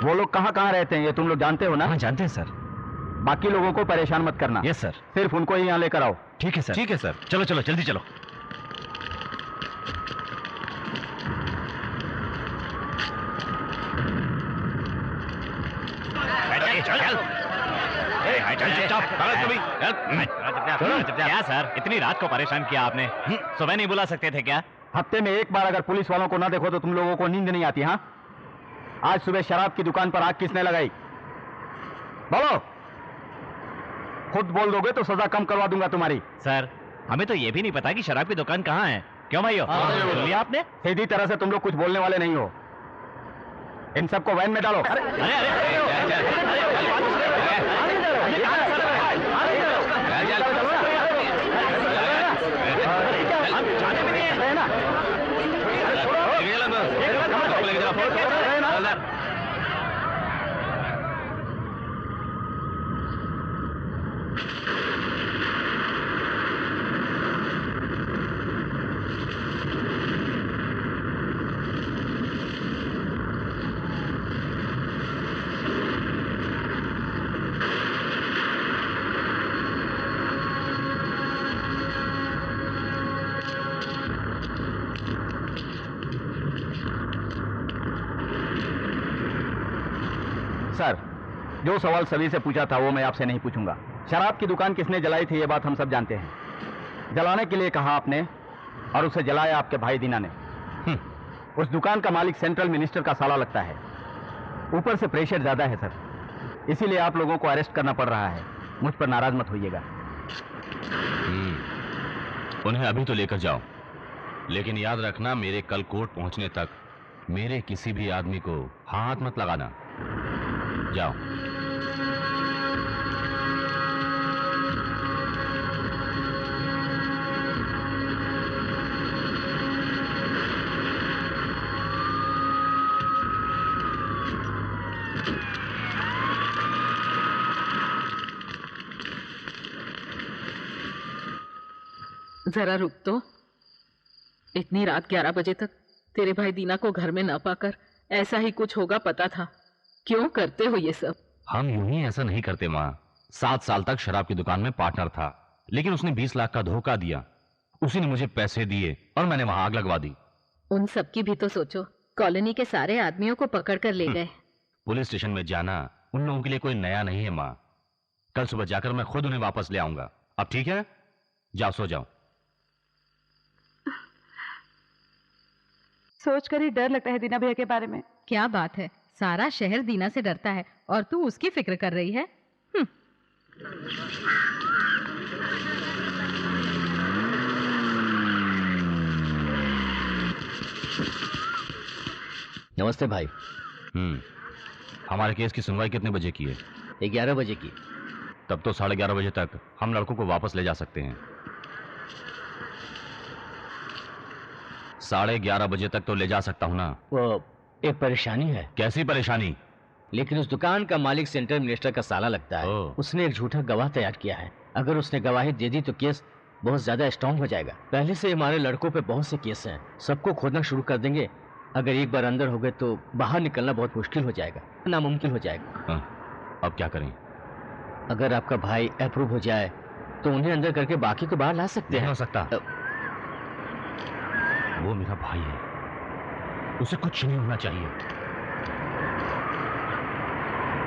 वो लोग कहाँ कहाँ रहते हैं ये तुम लोग जानते हो ना? हाँ जानते हैं सर। बाकी लोगों को परेशान मत करना। Yes sir. सिर्फ उनको ही यहाँ लेकर आओ। ठीक है सर। ठीक है सर। चलो चलो जल्दी चलो। क्या सर, इतनी रात को परेशान किया आपने? सुबह नहीं बुला सकते थे क्या? हफ्ते में एक बार अगर पुलिस वालों को ना देखो तो तुम लोगों को नींद नहीं आती? हाँ, आज सुबह शराब की दुकान पर आग किसने लगाई? बोलो। खुद बोल दोगे तो सजा कम करवा दूंगा तुम्हारी। सर, हमें तो ये भी नहीं पता कि शराब की दुकान कहाँ है। क्यों भाइयों, सुन लिया आपने? सीधी तरह से तुम लोग कुछ बोलने वाले नहीं हो। इन सबको वैन में डालो। अरे सर, जो सवाल सभी से पूछा था वो मैं आपसे नहीं पूछूंगा। शराब की दुकान किसने जलाई थी ये बात हम सब जानते हैं। जलाने के लिए कहा आपने और उसे जलाया आपके भाई दीना ने। उस दुकान का मालिक सेंट्रल मिनिस्टर का साला लगता है। ऊपर से प्रेशर ज्यादा है सर, इसीलिए आप लोगों को अरेस्ट करना पड़ रहा है। मुझ पर नाराज मत होइएगा। उन्हें अभी तो लेकर जाओ, लेकिन याद रखना मेरे कल कोर्ट पहुंचने तक मेरे किसी भी आदमी को हाथ मत लगाना। जाओ। जरा रुक तो। इतनी रात 11 बजे तक तेरे भाई दीना को घर में न पाकर ऐसा ही कुछ होगा पता था। क्यों करते हो ये सब? हम यूं ही ऐसा नहीं करते माँ। 7 साल तक शराब की दुकान में पार्टनर था, लेकिन उसने 20 लाख का धोखा दिया। उसी ने मुझे पैसे दिए और मैंने वहां आग लगवा दी। उन सब की भी तो सोचो। कॉलोनी के सारे आदमियों को पकड़ कर ले गए। पुलिस स्टेशन में जाना उन लोगों के लिए कोई नया नहीं है माँ। कल सुबह जाकर मैं खुद उन्हें वापस ले आऊंगा। अब ठीक है, जाओ सो जाओ। सोचकर ही डर लगता है दीना भैया के बारे में। क्या बात है, सारा शहर दीना से डरता है और तू उसकी फिक्र कर रही है। नमस्ते भाई। हमारे केस की सुनवाई कितने बजे की है? 11 बजे की। तब तो 11:30 बजे तक हम लड़कों को वापस ले जा सकते हैं। 11:30 बजे तक तो ले जा सकता हूं ना? वो एक परेशानी है। कैसी परेशानी? लेकिन उस दुकान का मालिक सेंट्रल मिनिस्टर का साला लगता है। ओह। उसने एक झूठा गवाह तैयार किया है। अगर उसने गवाही दे दी तो केस बहुत ज्यादा स्ट्रांग हो जाएगा। पहले से हमारे लड़कों पे बहुत से केस हैं, सबको खोदना शुरू कर देंगे। अगर एक बार अंदर हो गए तो बाहर निकलना बहुत मुश्किल हो जाएगा, नामुमकिन हो जाएगा। हाँ, अब क्या करें? अगर आपका भाई अप्रूव हो जाए तो उन्हें अंदर करके बाकी को बाहर ला सकते नहीं हैं। हो सकता। वो मेरा भाई है, उसे कुछ नहीं होना चाहिए।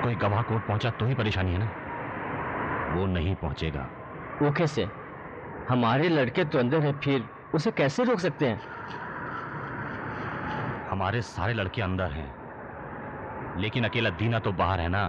कोई गवाह कोर्ट पहुंचा तो ही परेशानी है ना, वो नहीं पहुंचेगा। वो कैसे? हमारे लड़के तो अंदर है, फिर उसे कैसे रोक सकते हैं? हमारे सारे लड़के अंदर हैं, लेकिन अकेला दीना तो बाहर है ना।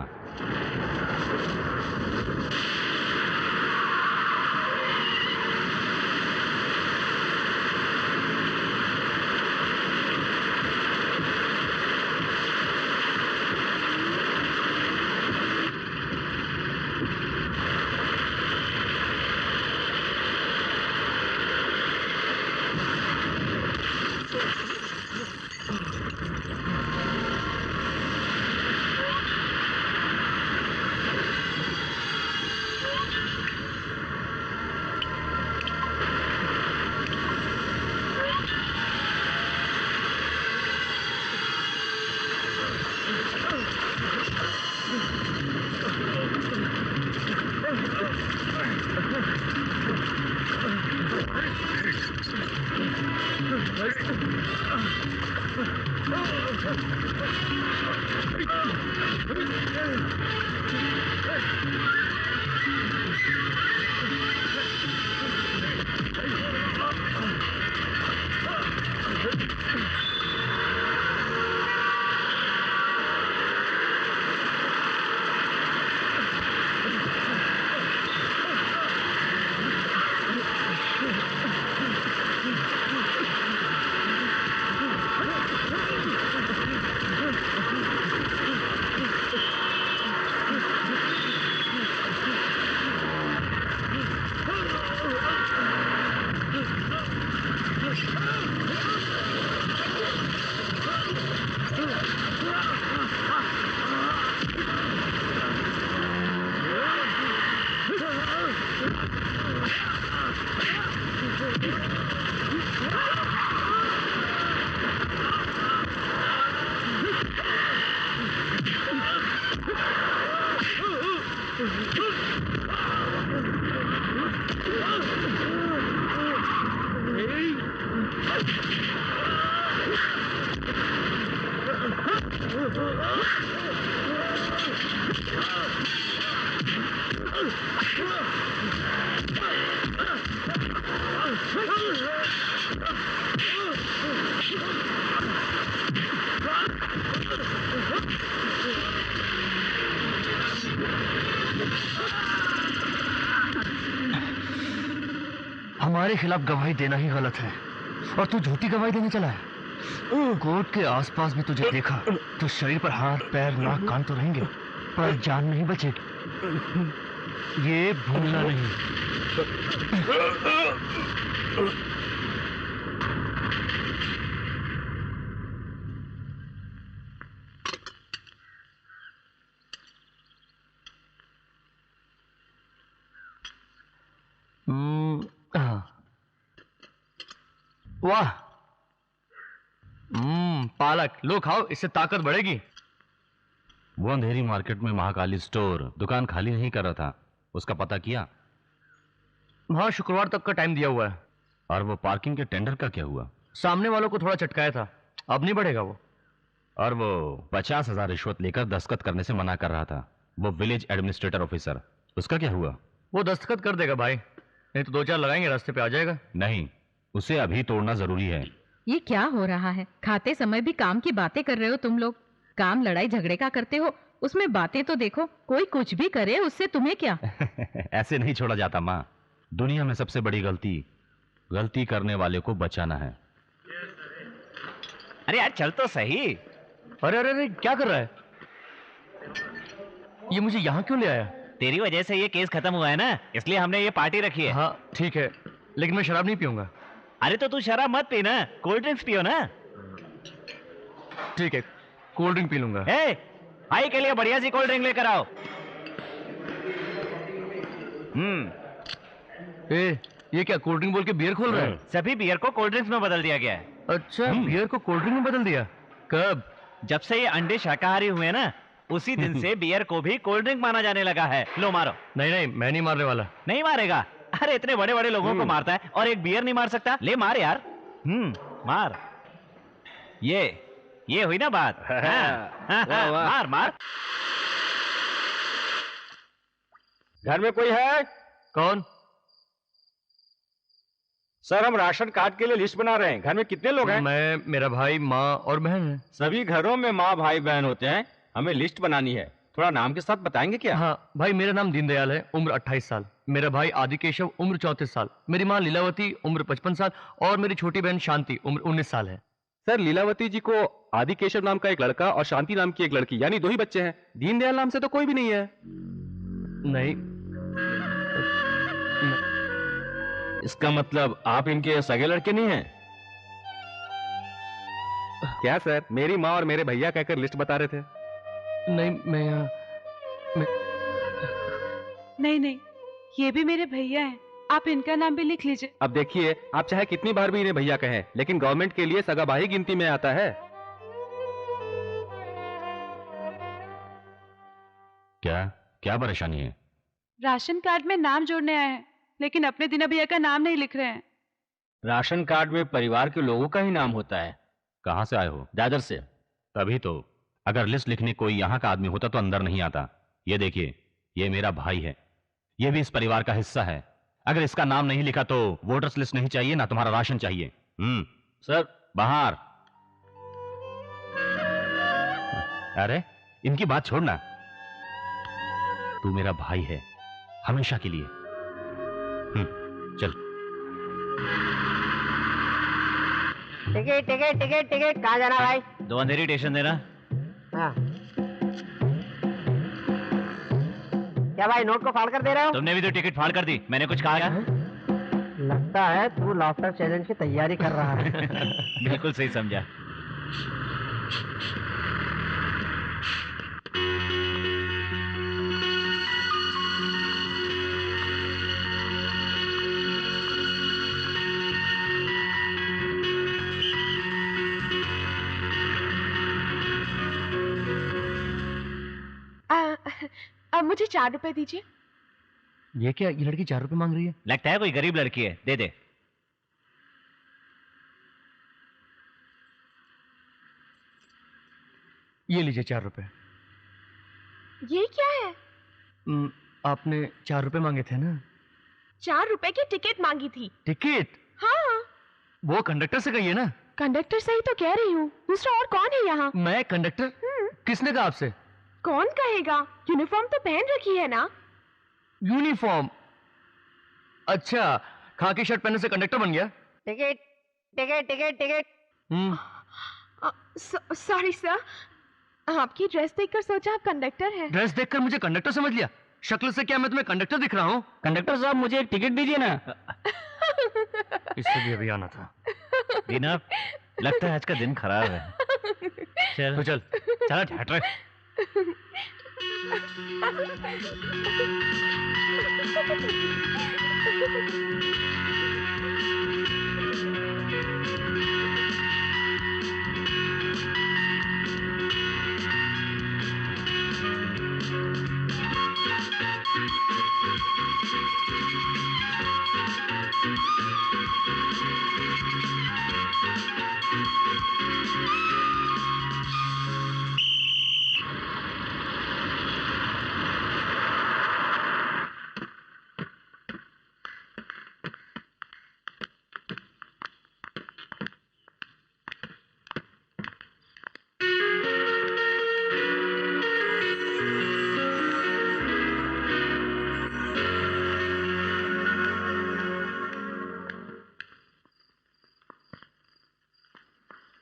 हमारे खिलाफ गवाही देना ही गलत है और तू झूठी गवाही देने चला है। कोर्ट के आसपास भी तुझे देखा तो शरीर पर हाथ पैर नाक कान तो रहेंगे पर जान नहीं बचेगी, ये भूलना नहीं। वाह, पालक लो खाओ, इससे ताकत बढ़ेगी। वो अंधेरी मार्केट में महाकाली स्टोर दुकान खाली नहीं कर रहा था, उसका पता किया? हाँ, शुक्रवार तक का टाइम दिया हुआ है। और वो पार्किंग के टेंडर का क्या हुआ? सामने वालों को थोड़ा चटकाया था, अब नहीं बढ़ेगा वो। और वो 50,000 रिश्वत लेकर दस्तखत करने से मना कर रहा था, वो विलेज एडमिनिस्ट्रेटर ऑफिसर, उसका क्या हुआ? वो दस्तखत कर देगा भाई, नहीं तो 2-4 लगाएंगे रास्ते पे आ जाएगा। नहीं, उसे अभी तोड़ना जरूरी है। ये क्या हो रहा है? खाते समय भी काम की बातें कर रहे हो तुम लोग। काम लड़ाई झगड़े का करते हो, उसमें बातें तो देखो। कोई कुछ भी करे उससे तुम्हें क्या? ऐसे नहीं छोड़ा जाता माँ। दुनिया में सबसे बड़ी गलती करने वाले को बचाना है। अरे यार चल तो सही। अरे अरे अरे क्या कर रहा है ये? मुझे यहाँ क्यों ले आया? तेरी वजह से ये केस खत्म हुआ है ना, इसलिए हमने ये पार्टी रखी है। हाँ ठीक है, लेकिन मैं शराब नहीं पीऊंगा। अरे तो तू शराब मत पी ना, कोल्ड ड्रिंक्स पियो ना। ठीक है, कोल्ड ड्रिंक पी लूंगा। ए, भाई के लिए बढ़िया सी कोल्ड ड्रिंक लेकर आओ। ये क्या कोल्ड ड्रिंक बोल के बियर खोल रहा है? सभी बियर को कोल्ड ड्रिंक्स में बदल दिया गया है। अच्छा, बियर को कोल्ड ड्रिंक में बदल दिया? कब? जब से ये अंडे शाकाहारी हुए ना, उसी दिन से बियर को भी कोल्ड ड्रिंक माना जाने लगा है। लो मारो। नहीं नहीं, मैं नहीं मारने वाला। नहीं मारेगा? अरे इतने बड़े बड़े लोगों को मारता है और एक बियर नहीं मार सकता? ले मार यार। मार। ये हुई ना बात। मार मार। घर में कोई है? कौन? सर, हम राशन कार्ड के लिए लिस्ट बना रहे हैं। घर में कितने लोग हैं? मैं, मेरा भाई, माँ और बहन है। सभी घरों में माँ भाई बहन होते हैं। हमें लिस्ट बनानी है। थोड़ा नाम के साथ बताएंगे क्या? हाँ भाई, मेरा नाम दीनदयाल है, उम्र 28 साल। मेरा भाई आदिकेशव, उम्र 34 साल। मेरी माँ लीलावती, उम्र 55 साल। और मेरी छोटी बहन शांति, उम्र 19 साल है। सर, लीलावती जी को आदिकेशव नाम का एक लड़का और शांति नाम की एक लड़की, यानी 2 ही बच्चे हैं। दीनदयाल नाम से तो कोई भी नहीं है। नहीं। इसका मतलब आप इनके सगे लड़के नहीं हैं? क्या सर, मेरी माँ और मेरे भैया कहकर लिस्ट बता रहे थे। नहीं, नहीं नहीं, ये भी मेरे भैया हैं। आप इनका नाम भी लिख लीजिए। अब देखिए, आप चाहे कितनी बार भी इन्हें भैया कहें, लेकिन गवर्नमेंट के लिए सगा भाई गिनती में आता है। क्या क्या परेशानी है? राशन कार्ड में नाम जोड़ने आए हैं, लेकिन अपने दीना भैया का नाम नहीं लिख रहे हैं। राशन कार्ड में परिवार के लोगों का ही नाम होता है। कहाँ से आए हो? दादर से। तभी तो, अगर लिस्ट लिखने कोई यहाँ का आदमी होता तो अंदर नहीं आता। ये देखिए, ये मेरा भाई है, ये भी इस परिवार का हिस्सा है। अगर इसका नाम नहीं लिखा तो वोटर्स लिस्ट नहीं चाहिए ना तुम्हारा राशन चाहिए। सर, बाहर। अरे इनकी बात छोड़ना, तू मेरा भाई है हमेशा के लिए। चल। टिकट टिकट टिकट टिकट, कहाँ जाना भाई? 2 अंधेरी स्टेशन देना। हाँ। क्या भाई, नोट को फाड़ कर दे रहे हो? तुमने भी तो टिकट फाड़ कर दी। मैंने कुछ कहा क्या? लगता है तू लाफ्टर चैलेंज की तैयारी कर रहा है। बिल्कुल सही समझा। अब मुझे 4 रुपए दीजिए। ये क्या, ये लड़की 4 रुपए मांग रही है? लगता है कोई गरीब लड़की है, दे दे। ये लीजिए 4 रुपए। ये क्या है? आपने 4 रुपए मांगे थे ना? 4 रुपए की टिकट मांगी थी। टिकट? हाँ। वो कंडक्टर से कहिए ना। कंडक्टर से ही तो कह रही हूँ, दूसरा और कौन है यहाँ? मैं कंडक्टर? किसने कहा आपसे? कौन कहेगा, यूनिफॉर्म तो पहन रखी है ना। यूनिफॉर्म? अच्छा, खाकी शर्ट पहनने से कंडक्टर बन गया? Ticket ticket ticket ticket. Sorry sir, आपकी ड्रेस देखकर सोचा आप कंडक्टर हैं। ड्रेस देखकर मुझे कंडक्टर समझ लिया? शक्ल से क्या मैं तुम्हें कंडक्टर दिख रहा हूँ? कंडक्टर साहब, मुझे एक टिकट दीजिए ना। इससे भी अभी आना था। दीना, लगता है आज का दिन खराब है। चल तो चल। चला हट रहे।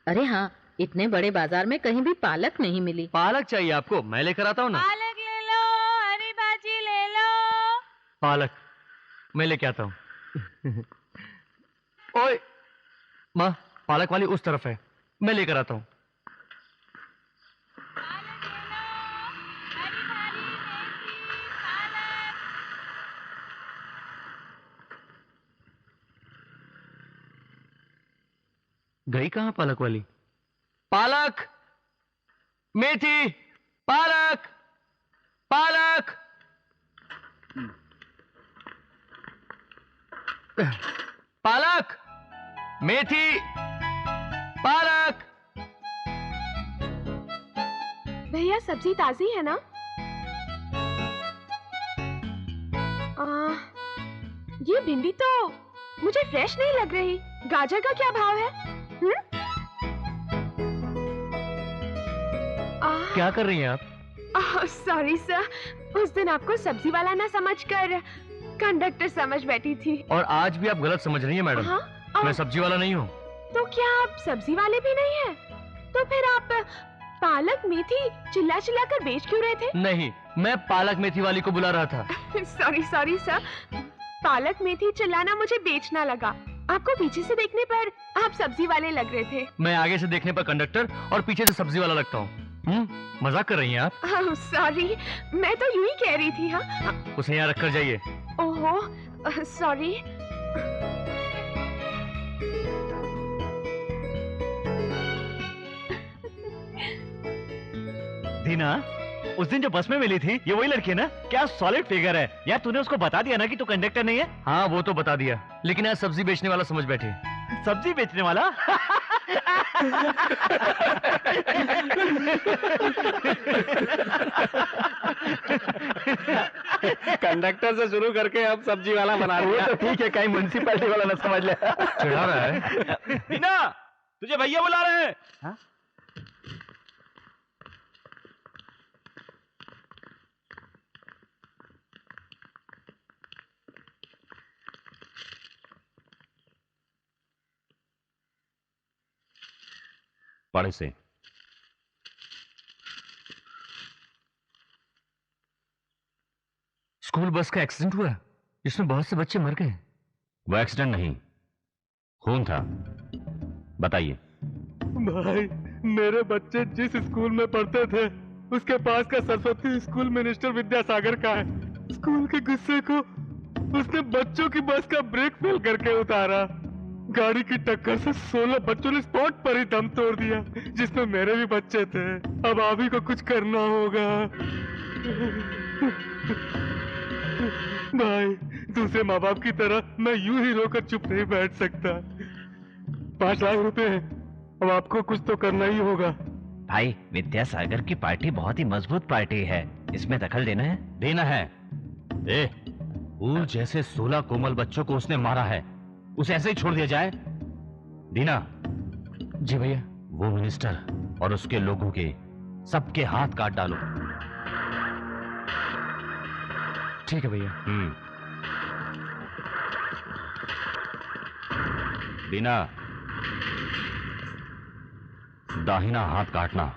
अरे हाँ, इतने बड़े बाजार में कहीं भी पालक नहीं मिली। पालक चाहिए आपको? मैं लेकर आता हूँ ना। पालक ले लो, हरी भाजी ले लो। पालक मैं लेके आता हूँ। ओए माँ, पालक वाली उस तरफ है, मैं लेकर आता हूँ। गई कहाँ पालक वाली? पालक, मेथी, पालक, पालक। पालक, मेथी, पालक। भैया सब्जी ताजी है ना? ये भिंडी तो मुझे फ्रेश नहीं लग रही। गाजर का क्या भाव है? क्या कर रही हैं आप? सॉरी सर, उस दिन आपको सब्जी वाला ना समझकर कंडक्टर समझ बैठी थी। और आज भी आप गलत समझ रही हैं मैडम। हाँ? मैं सब्जी वाला नहीं हूँ। तो क्या आप सब्जी वाले भी नहीं हैं? तो फिर आप पालक मेथी चिल्ला चिल्ला कर बेच क्यों रहे थे? नहीं, मैं पालक मेथी वाली को बुला रहा था। सॉरी सर, पालक मेथी चिल्लाना मुझे बेचना लगा। आपको पीछे से देखने पर आप सब्जी वाले लग रहे थे। मैं आगे से देखने पर कंडक्टर और पीछे से सब्जी वाला लगता हूँ। मजाक कर रही हैं आप? सॉरी, मैं तो यूं ही कह रही थी। हाँ, उसे यहाँ रख कर जाइए। ओहो, सॉरी। दीना, उस दिन जो बस में मिली थी ये वही लड़की है ना? क्या सॉलिड फिगर है यार। तूने उसको बता दिया ना कि तू कंडक्टर नहीं है? हाँ वो तो बता दिया, लेकिन आज सब्जी बेचने वाला समझ बैठे। सब्जी बेचने वाला? कंडक्टर से शुरू करके अब सब्जी वाला बना दिया। वो तो ठीक है, कहीं म्युनिसिपैलिटी वाला ना समझ ले। चिढ़ा रहा है। दीना, तुझे भैया बुला रहे हैं। हाँ? बड़े से स्कूल बस का एक्सीडेंट हुआ जिसमें बहुत से बच्चे मर गए। वो एक्सीडेंट नहीं, खून था। बताइए। भाई, मेरे बच्चे जिस स्कूल में पढ़ते थे उसके पास का सरस्वती स्कूल मिनिस्टर विद्यासागर का है। स्कूल के गुस्से को उसने बच्चों की बस का ब्रेक फेल करके उतारा। गाड़ी की टक्कर से 16 बच्चों ने स्पॉट पर ही दम तोड़ दिया, जिसमें मेरे भी बच्चे थे। अब आप ही को कुछ करना होगा। भाई, दूसरे माँ बाप की तरह मैं यूं ही रोकर चुप नहीं बैठ सकता। 5 लाख रुपए हैं, अब आपको कुछ तो करना ही होगा। भाई, विद्यासागर की पार्टी बहुत ही मजबूत पार्टी है, इसमें दखल देना है। देना है। फूल जैसे 16 कोमल बच्चों को उसने मारा है, उसे ऐसे ही छोड़ दिया जाए? दीना। जी भैया। वो मिनिस्टर और उसके लोगों के सबके हाथ काट डालो। ठीक है भैया। दीना, दाहिना हाथ काटना।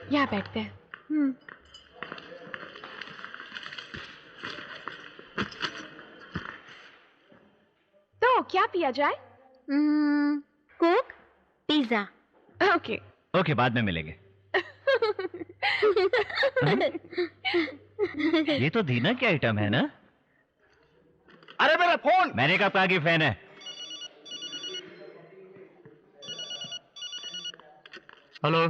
यहाँ बैठते हैं। तो क्या पिया जाए? Coke, pizza. ओके। ओके, बाद में मिलेंगे। ये तो दीना की आइटम है ना? अरे मेरा फोन! मैंने कब कहा कि फैन है? हेलो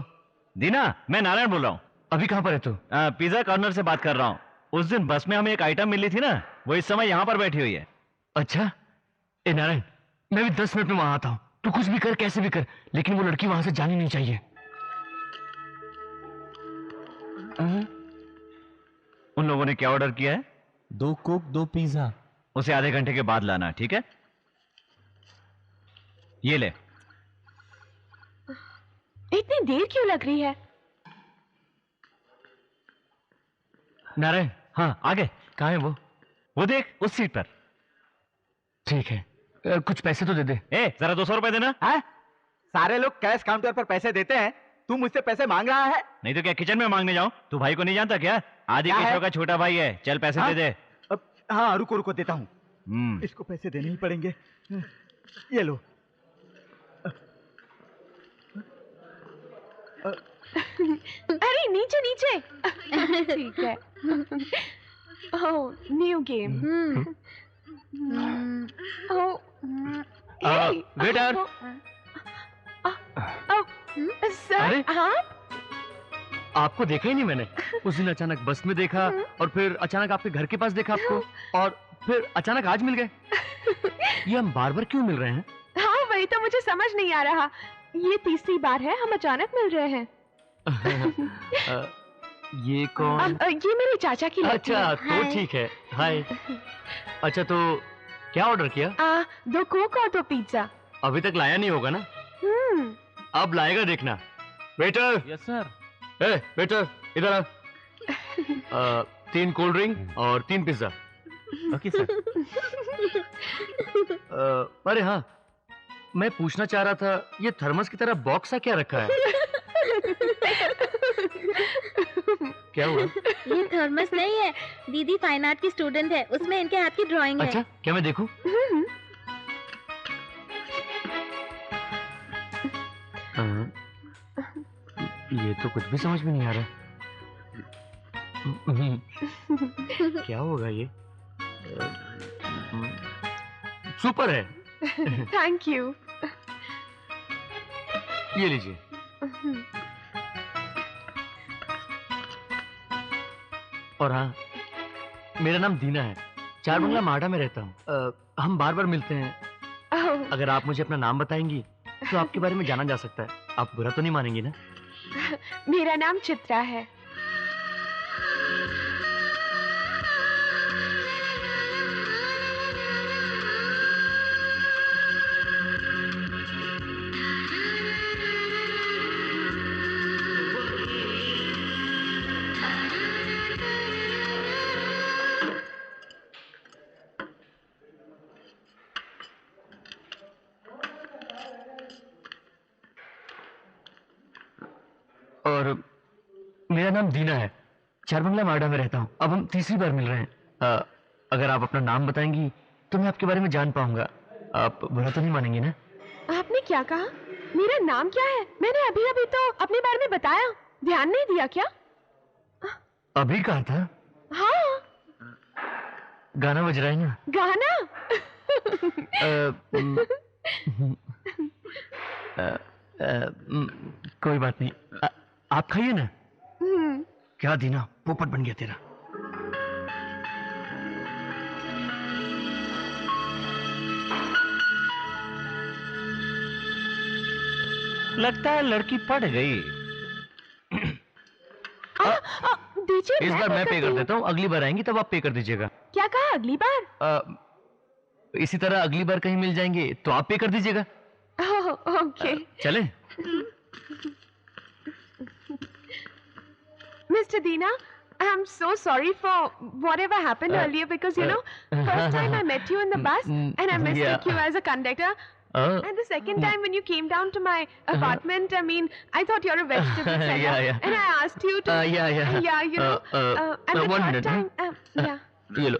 दीना, मैं नारायण बोल रहा हूँ। अभी कहाँ पर है तू? पिज्जा कॉर्नर से बात कर रहा हूँ। उस दिन बस में हमें एक आइटम मिली थी ना, वो इस समय यहाँ पर बैठी हुई है। अच्छा, ए नारायण, मैं भी 10 मिनट में वहां आता हूँ। तू कुछ भी कर, कैसे भी कर, लेकिन वो लड़की वहां से जानी नहीं चाहिए। उन लोगों ने क्या ऑर्डर किया है? 2 कोक 2 पिज्जा। उसे आधे घंटे के बाद लाना, ठीक है? ये ले। इतनी देर क्यों लग रही है? नारायण, हाँ, आगे। कहाँ है वो? वो देख, उस सीट पर। ठीक है, कुछ पैसे तो दे दे। जरा 200 रुपए देना। है? सारे लोग कैश काउंटर पर पैसे देते हैं, तू मुझसे पैसे मांग रहा है? नहीं तो क्या किचन में मांगने जाऊं? तू भाई को नहीं जानता क्या? आदि केशव का छोटा भाई है। चल पैसे दे दे। हाँ, रुको रुको, देता हूँ। इसको पैसे देने ही पड़ेंगे। ये लो। अरे नीचे नीचे। ठीक है। ओह, न्यू गेम। वेटर। सर, हाँ? आपको देखा ही नहीं मैंने। उस दिन अचानक बस में देखा, और फिर अचानक आपके घर के पास देखा आपको, और फिर अचानक आज मिल गए। ये हम बार बार क्यों मिल रहे हैं? हाँ, वही तो मुझे समझ नहीं आ रहा। ये तीसरी बार है हम अचानक मिल रहे हैं। ये कौन? ये मेरे चाचा की लड़की अच्छा, है। तो ठीक है। हाय। अच्छा, तो क्या ऑर्डर किया? 2 कोक और 2 पिज्जा। अभी तक लाया नहीं होगा ना? अब लाएगा, देखना। वेटर। Yes sir. वेटर, इधर आ। 3 कोल्ड ड्रिंक और 3 पिज्जा। Okay sir. अरे हाँ, मैं पूछना चाह रहा था, ये थर्मस की तरह बॉक्स सा क्या रखा है? क्या हुआ? ये थर्मस नहीं है, दीदी फाइन आर्ट की स्टूडेंट है, उसमें इनके हाथ की ड्राइंग है। अच्छा, क्या मैं देखूं? ये तो कुछ भी समझ में नहीं आ रहा। क्या होगा ये? सुपर है। Thank you. ये लीजिए। और हाँ, मेरा नाम दीना है, 4 बंगला माडा में रहता हूँ। हम बार बार मिलते हैं। अगर आप मुझे अपना नाम बताएंगी तो आपके बारे में जाना जा सकता है। आप बुरा तो नहीं मानेंगी ना? मेरा नाम चित्रा है। और मेरा नाम दीना है, 4 बंगला माडा में रहता हूँ। अब हम तीसरी बार मिल रहे हैं। अगर आप अपना नाम बताएंगी तो मैं आपके बारे में जान पाऊंगा। आप बुरा तो नहीं मानेंगी ना? आपने क्या कहा? मेरा नाम क्या है? मैंने अभी अभी तो अपने बारे में बताया, ध्यान नहीं दिया क्या? अभी कहा था? हाँ। गाना बज रहा है ना? गाना? कोई बात नहीं। आप खाइए ना। क्या दीना, पोपट बन गया तेरा। लगता है लड़की पड़ गई। दीजिए, इस बार मैं पे कर देता हूँ, अगली बार आएंगी तब आप पे कर दीजिएगा। क्या कहा? अगली बार? इसी तरह अगली बार कहीं मिल जाएंगे तो आप पे कर दीजिएगा। ओके। चलें? Mister Dina, I'm so sorry for whatever happened earlier because first time I met you in the bus and I mistook you as a conductor. And the second time when you came down to my apartment, I mean, I thought you're a vegetable seller. And I asked you to... and the third time... ये लो।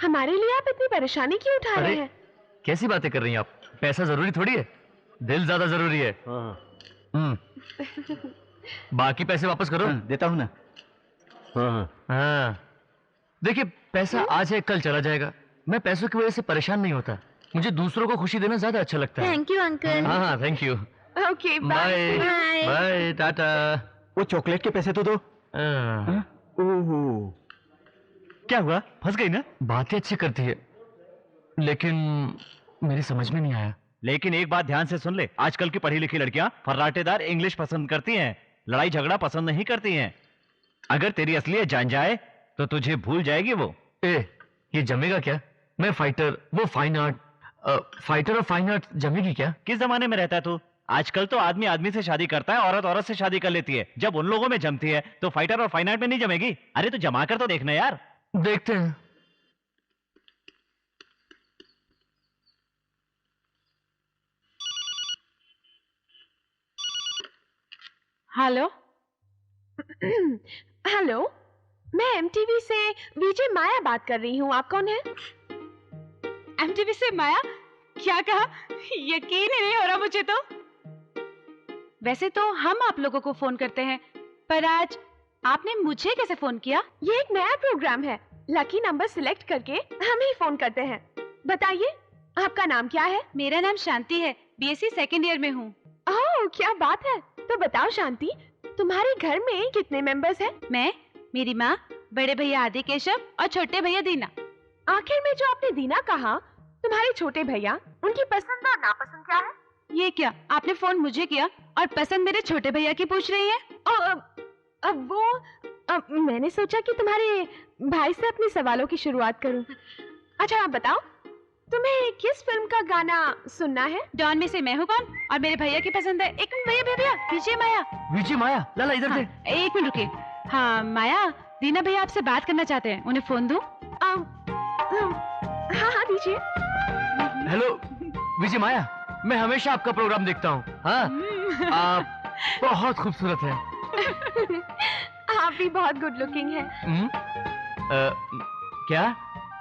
हमारे लिए आप इतनी परेशानी क्यों उठा रहे हैं? कैसी बातें कर रही हैं आप? पैसा जरूरी थोड़ी है, दिल ज्यादा जरूरी है। बाकी पैसे वापस करो। देता हूँ ना। हाँ, देखिए पैसा आज है कल चला जाएगा। मैं पैसों की वजह से परेशान नहीं होता, मुझे दूसरों को खुशी देना ज्यादा अच्छा लगता है। Thank you uncle. हाँ thank you. Okay bye. Bye tata. वो चॉकलेट के पैसे तो दो। ओहो, क्या हुआ? फंस गई ना? बातें अच्छी करती है लेकिन मेरी समझ में नहीं आया। लेकिन एक बात ध्यान से सुन ले, आजकल की पढ़ी लिखी लड़कियां फर्राटेदार इंग्लिश पसंद करती हैं, लड़ाई झगड़ा पसंद नहीं करती हैं। अगर तेरी असलियत जान जाए तो तुझे भूल जाएगी वो। ये जमेगा क्या? मैं फाइटर, वो फाइन आर्ट। फाइटर और फाइन आर्ट जमेगी क्या? किस जमाने में रहता है तू? आजकल तो आदमी आदमी से शादी करता है, औरत औरत से शादी कर लेती है। जब उन लोगों में जमती है तो फाइटर और फाइन आर्ट में नहीं जमेगी। अरे तो जमा कर तो देखना यार। देखते हैं। हेलो। हेलो, मैं एमटीवी से विजय माया बात कर रही हूँ। आप कौन है? एमटीवी से माया? क्या कहा? यकीन ही नहीं हो रहा मुझे तो। वैसे तो हम आप लोगों को फोन करते हैं, पर आज आपने मुझे कैसे फोन किया? ये एक नया प्रोग्राम है, लकी नंबर सिलेक्ट करके हम ही फोन करते हैं। बताइए आपका नाम क्या है? मेरा नाम शांति है, बीएससी सेकंड ईयर में हूँ। ओह क्या बात है। तो बताओ शांति, तुम्हारे घर में कितने मेंबर्स हैं? मैं, मेरी माँ, बड़े भैया आदि केशव और छोटे भैया दीना। आखिर में जो आपने दीना कहा, तुम्हारे छोटे भैया, उनकी पसंद और नापसंद क्या है? ये क्या, आपने फोन मुझे किया और पसंद मेरे छोटे भैया की पूछ रही है? मैंने सोचा कि तुम्हारे भाई से अपने सवालों की शुरुआत करूं। अच्छा आप बताओ, तुम्हें किस फिल्म का गाना सुनना है? डॉन में से मैं हूँ कौन और मेरे भैया की पसंद है। एक मिनट भैया भैया, विजय माया। विजय माया, लाला इधर दे। एक मिनट रुकिए। हाँ माया, दीना भैया आपसे बात करना चाहते हैं, उन्हें फोन दूं? हाँ दीजिए। हेलो विजय माया, मैं हमेशा आपका प्रोग्राम देखता हूँ। हाँ, आप बहुत खूबसूरत हैं। आप भी बहुत गुड लुकिंग हैं। क्या?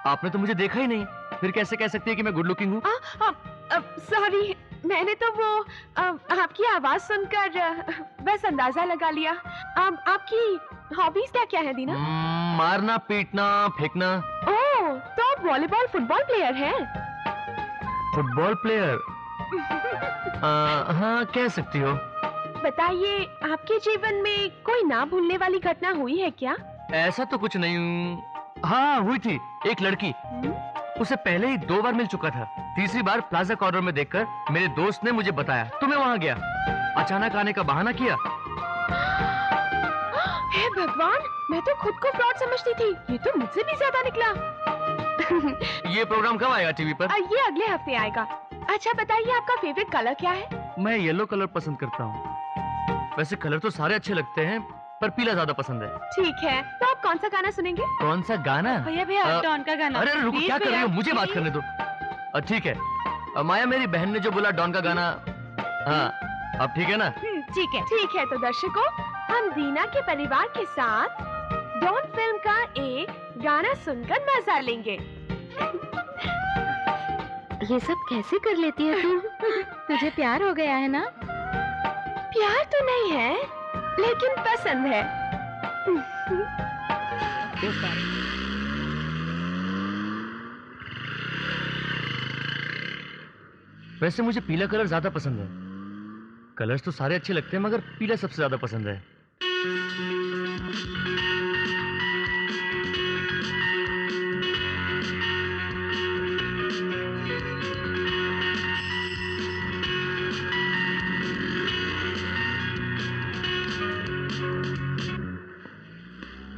आपने तो मुझे देखा ही नहीं, फिर कैसे कह सकती है कि मैं गुड लुकिंग हूँ? सॉरी, मैंने तो वो आपकी आवाज सुनकर बस अंदाजा लगा लिया। आपकी हॉबीज क्या क्या है दीना? मारना, पीटना, फेंकना। ओह, तो आप वॉलीबॉल फुटबॉल प्लेयर हैं? Football player? हाँ कह सकती हो। बताइए, आपके जीवन में कोई ना भूलने वाली घटना हुई है क्या? ऐसा तो कुछ नहीं। हाँ हुई थी, एक लड़की, उसे पहले ही 2 बार मिल चुका था। तीसरी बार प्लाजा कॉर्नर में देखकर मेरे दोस्त ने मुझे बताया, तो मैं वहां गया। अचानक आने का बहाना किया। हे भगवान, मैं तो खुद को फ्रॉड समझती थी, ये तो मुझसे भी ज्यादा निकला। ये प्रोग्राम कब आएगा टीवी पर? ये अगले हफ्ते आएगा। अच्छा बताइए, आपका फेवरेट कलर क्या है? मैं येलो कलर पसंद करता हूँ। वैसे कलर तो सारे अच्छे लगते हैं, पर पीला ज्यादा पसंद है। ठीक है, तो आप कौन सा गाना सुनेंगे? कौन सा गाना? भैया भैया, डॉन का गाना। अरे रुको, क्या कर रही हो? मुझे बात करने दो। ठीक है, माया मेरी बहन ने जो बोला डॉन का गाना। हाँ अब ठीक है ना? ठीक है। ठीक है, तो दर्शकों, हम दीना के परिवार के साथ डॉन फिल्म का एक गाना सुनकर मजा लेंगे। ये सब कैसे कर लेती है तू? तुझे प्यार हो गया है ना? प्यार तो नहीं है, लेकिन पसंद है। वैसे मुझे पीला कलर ज्यादा पसंद है। कलर्स तो सारे अच्छे लगते हैं, मगर पीला सबसे ज्यादा पसंद है।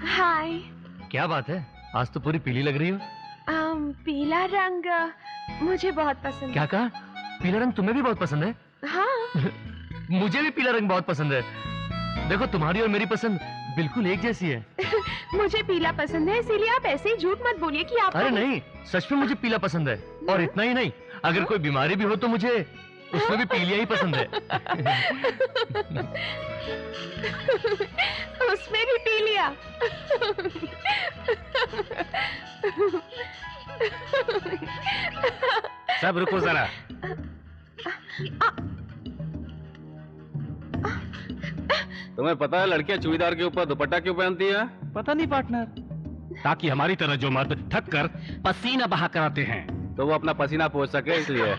हाय। क्या बात है, आज तो पूरी पीली लग रही हो। पीला रंग मुझे बहुत पसंद है। क्या कहा? पीला रंग तुम्हें भी बहुत पसंद है? हाँ। मुझे भी पीला रंग बहुत पसंद है। देखो तुम्हारी और मेरी पसंद बिल्कुल एक जैसी है। मुझे पीला पसंद है, इसीलिए आप ऐसे ही झूठ मत बोलिए कि आप। अरे नहीं, सच में मुझे पीला पसंद है। और इतना ही नहीं, अगर कोई बीमारी भी हो तो मुझे उसमें भी पीलिया ही पसंद है। उसमें भी पीलिया। सब रुको जरा। तुम्हें पता है लड़कियां चूड़ीदार के ऊपर दुपट्टा क्यों पहनती है? पता नहीं पार्टनर, ताकि हमारी तरह जो मर्द थक कर पसीना बहा कर आते हैं तो वो अपना पसीना पोंछ सके इसलिए।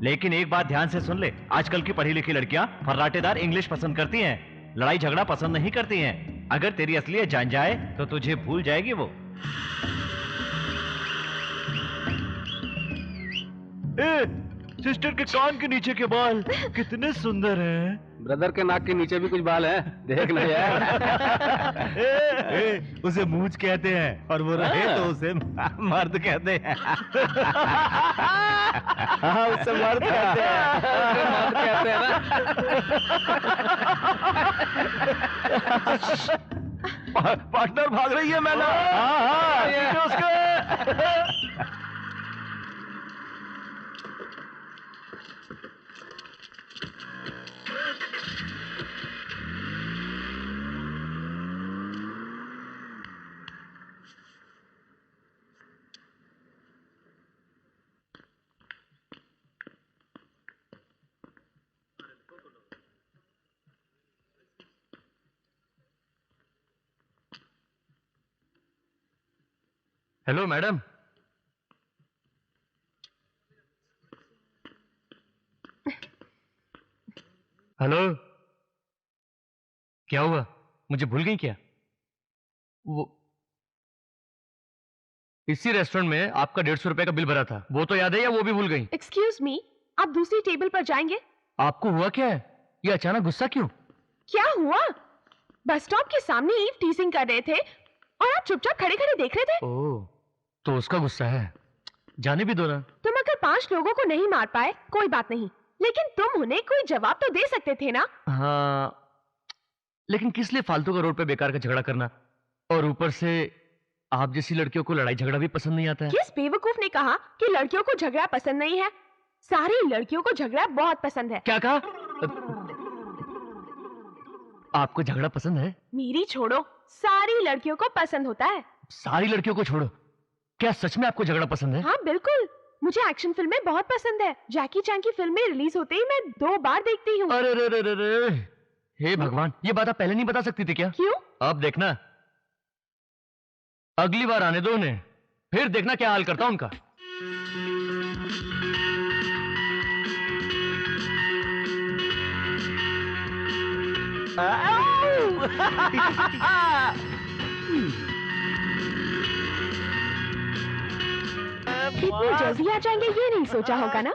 लेकिन एक बात ध्यान से सुन ले, आजकल की पढ़ी लिखी लड़कियां फर्राटेदार इंग्लिश पसंद करती हैं, लड़ाई झगड़ा पसंद नहीं करती हैं। अगर तेरी असलियत जान जाए तो तुझे भूल जाएगी वो। सिस्टर के कान के नीचे के बाल कितने सुंदर हैं। ब्रदर के नाक के नीचे भी कुछ बाल हैं, देखना यार। उसे मूंछ कहते हैं और वो रहे तो उसे मर्द कहते हैं। हाँ, उसे मर्द कहते हैं। मर्द कहते हैं ना। पार्टनर भाग रही है मैना। हाँ, उसके। Hello madam. हेलो, क्या हुआ? मुझे भूल गई क्या? वो इसी रेस्टोरेंट में आपका 150 रुपए का बिल भरा था, वो तो याद है या वो भी भूल गई? एक्सक्यूज मी, आप दूसरी टेबल पर जाएंगे? आपको हुआ क्या है? ये अचानक गुस्सा क्यों? क्या हुआ? बस स्टॉप के सामने ईव टीजिंग कर रहे थे और आप चुपचाप खड़े खड़े देख रहे थे। ओह, तो उसका गुस्सा है। जाने भी दो ना। तुम अगर 5 लोगों को नहीं मार पाए कोई बात नहीं, लेकिन तुम उन्हें कोई जवाब तो दे सकते थे ना। हाँ, लेकिन किस लिए फालतू का रोड पे बेकार का झगड़ा करना? और ऊपर से आप जैसी लड़कियों को लड़ाई झगड़ा भी पसंद नहीं आता है। किस बेवकूफ ने कहा कि लड़कियों को झगड़ा पसंद नहीं है? सारी लड़कियों को झगड़ा बहुत पसंद है। क्या कहा? आपको झगड़ा पसंद है? मेरी छोड़ो, सारी लड़कियों को पसंद होता है। सारी लड़कियों को छोड़ो, क्या सच में आपको झगड़ा पसंद है? हाँ बिल्कुल, मुझे एक्शन फिल्में बहुत पसंद है। जैकी चैन की फिल्में रिलीज होते ही मैं 2 बार देखती हूँ। अरे रे रे रे रे, हे भगवान, ये बात आप पहले नहीं बता सकती थी क्या? क्यों? अब देखना, अगली बार आने दो उन्हें, फिर देखना क्या हाल करता उनका। इतनी जल्दी आ जाएंगे ये नहीं सोचा होगा ना।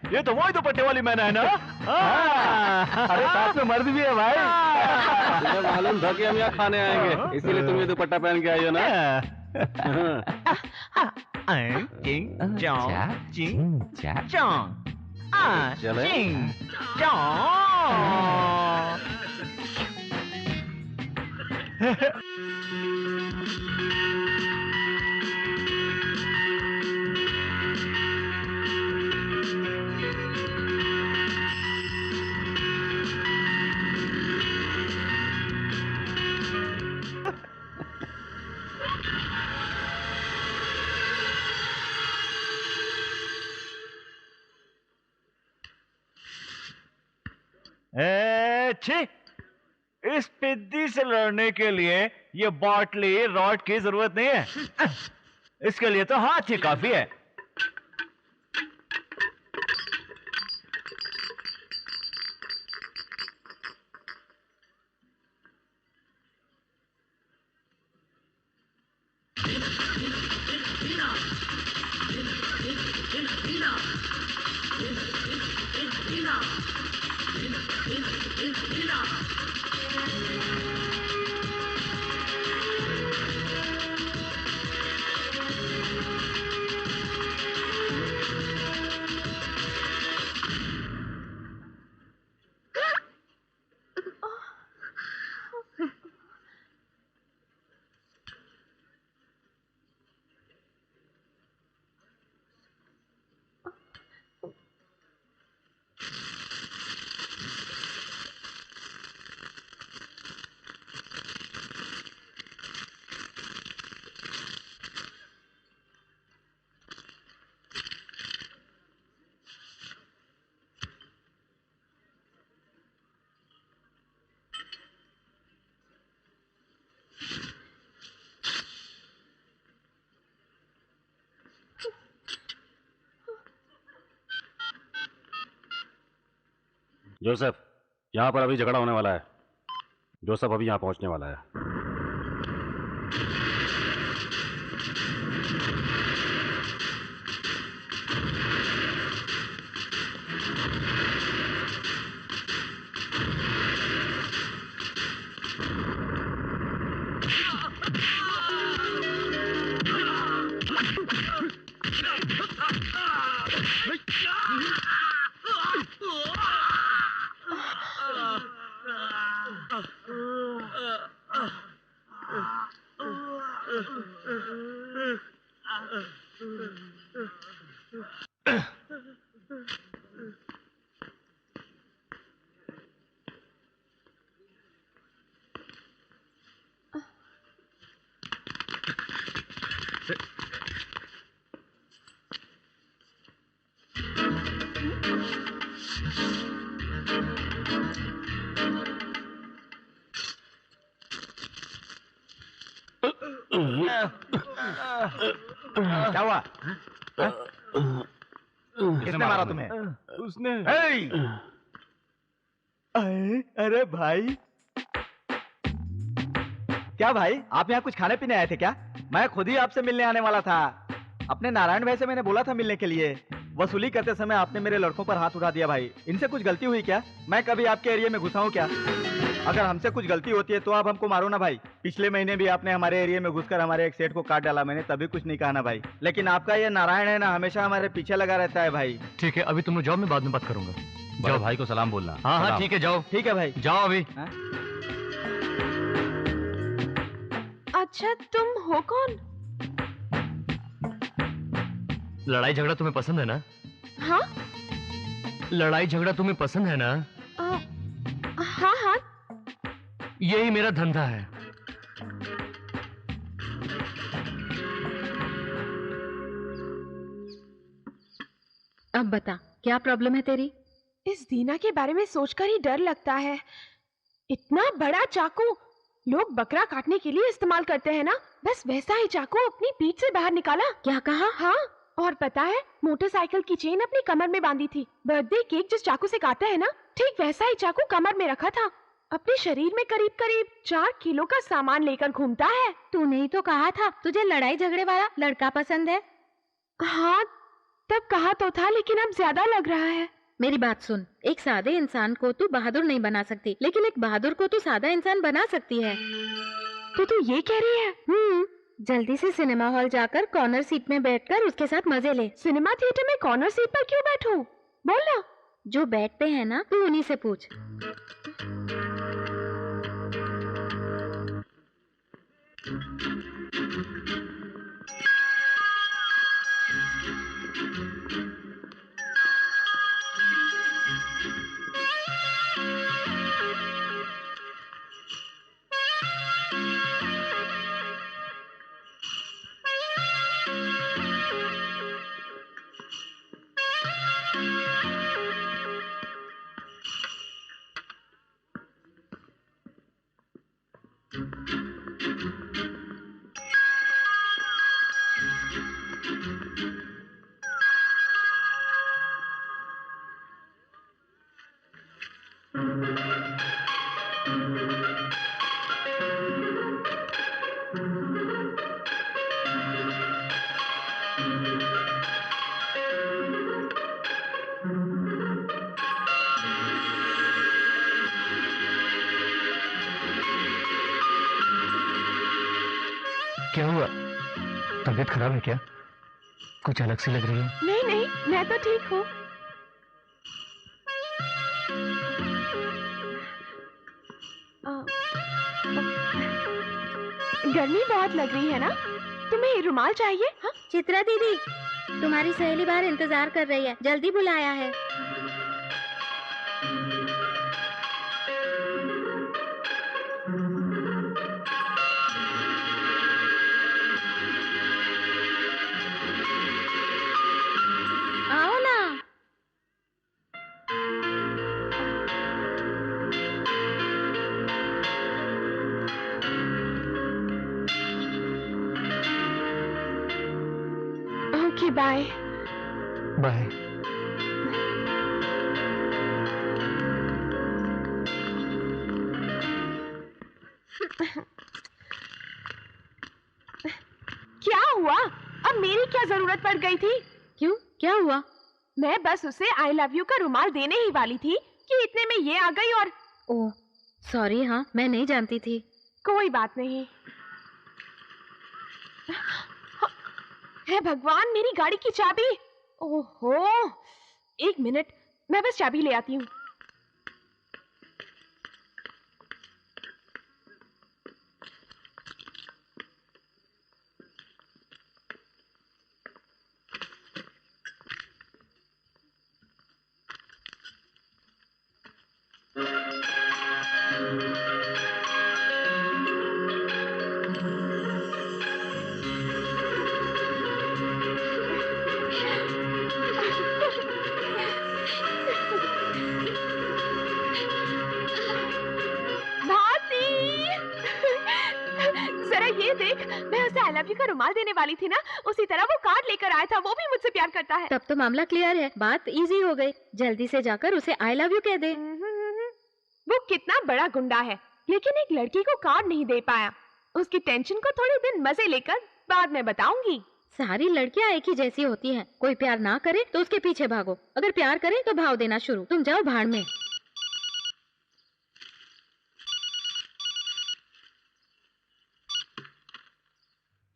ये तो वही दुपट्टे वाली मैना है ना। अरे साथ में मर्द भी है भाई। तुम्हें मालूम था कि हम यहाँ खाने आएंगे, इसीलिए तुम ये दुपट्टा पहन के आई हो ना। छी, इस पिद्दी से लड़ने के लिए ये बाटली रॉड की जरूरत नहीं है। इसके लिए तो हाथ ही काफी है। जोसेफ, यहाँ पर अभी झगड़ा होने वाला है। जोसेफ अभी यहाँ पहुँचने वाला है। क्या हुआ? किसने मारा तुम्हें? उसने। अरे भाई, क्या भाई आप यहाँ कुछ खाने पीने आए थे क्या? मैं खुद ही आपसे मिलने आने वाला था। अपने नारायण भाई से मैंने बोला था मिलने के लिए। वसूली करते समय आपने मेरे लड़कों पर हाथ उठा दिया भाई। इनसे कुछ गलती हुई क्या? मैं कभी आपके एरिया में घुसा हूँ क्या? अगर हमसे कुछ गलती होती है तो आप हमको मारो ना भाई। पिछले महीने भी आपने हमारे एरिया में घुसकर हमारे एक सेठ को काट डाला, मैंने तभी कुछ नहीं कहा ना भाई। लेकिन आपका ये नारायण है ना, हमेशा हमारे पीछे लगा रहता है भाई। ठीक है, अभी तुम लोग जाओ, मैं बाद में बात करूंगा। जाओ भाई को सलाम बोलना। हाँ हाँ सलाम। ठीक है, जाओ। ठीक है भाई, जाओ अभी। अच्छा, तुम हो कौन? लड़ाई झगड़ा तुम्हें पसंद है ना? हाँ लड़ाई झगड़ा तुम्हें पसंद है ना? हाँ हाँ। यही मेरा धंधा है। अब बता, क्या प्रॉब्लम है तेरी? इस दीना के बारे में सोचकर ही डर लगता है। इतना बड़ा चाकू लोग बकरा काटने के लिए इस्तेमाल करते हैं ना, बस वैसा ही चाकू अपनी पीठ से बाहर निकाला। क्या कहा? हाँ, और पता है, मोटरसाइकिल की चेन अपनी कमर में बांधी थी। बर्थडे केक जिस चाकू से काटते हैं ना, ठीक वैसा ही चाकू कमर में रखा था। अपने शरीर में करीब करीब 4 किलो का सामान लेकर घूमता है। तूने ही तो कहा था तुझे लड़ाई झगड़े वाला लड़का पसंद है। हाँ, तब कहा तो था, लेकिन अब ज्यादा लग रहा है। मेरी बात सुन, एक सादे इंसान को तू बहादुर नहीं बना सकती, लेकिन एक बहादुर को तू सादा इंसान बना सकती है। तो तू ये कह रही है? जल्दी से सिनेमा हॉल जाकर कॉर्नर सीट में बैठकर उसके साथ मजे ले। सिनेमा थिएटर में कॉर्नर सीट पर क्यों बैठूं? बोल ना। जो बैठते हैं ना, तू उन्हीं से पूछ। क्या हुआ? तबीयत खराब है क्या? कुछ अलग सी लग रही है। नहीं नहीं, मैं तो ठीक हूँ। गर्मी बहुत लग रही है ना? तुम्हें रुमाल चाहिए? हाँ? चित्रा दीदी, तुम्हारी सहेली बाहर इंतजार कर रही है, जल्दी बुलाया है। आओ ना। Okay, bye. बाय। क्या हुआ? अब मेरी क्या जरूरत पड़ गई थी? क्यों, क्या हुआ? मैं बस उसे आई लव यू का रुमाल देने ही वाली थी कि इतने में ये आ गई और... ओह सॉरी, हाँ मैं नहीं जानती थी। कोई बात नहीं। हे भगवान, मेरी गाड़ी की चाबी! ओहो, एक मिनट, मैं बस चाबी ले आती हूँ। का रुमाल देने वाली थी ना, उसी तरह वो कार्ड लेकर आया था। वो भी मुझसे प्यार करता है। तब तो मामला क्लियर है, बात इजी हो गई। जल्दी से जाकर उसे आई लव यू कह दे। वो कितना बड़ा गुंडा है, लेकिन एक लड़की को कार्ड नहीं दे पाया। उसकी टेंशन को थोड़े दिन मजे लेकर बाद में बताऊंगी। सारी लड़कियां एक ही जैसी होती हैं। कोई प्यार ना करे तो उसके पीछे भागो, अगर प्यार करे तो भाव देना शुरू। तुम जाओ भाड़ में।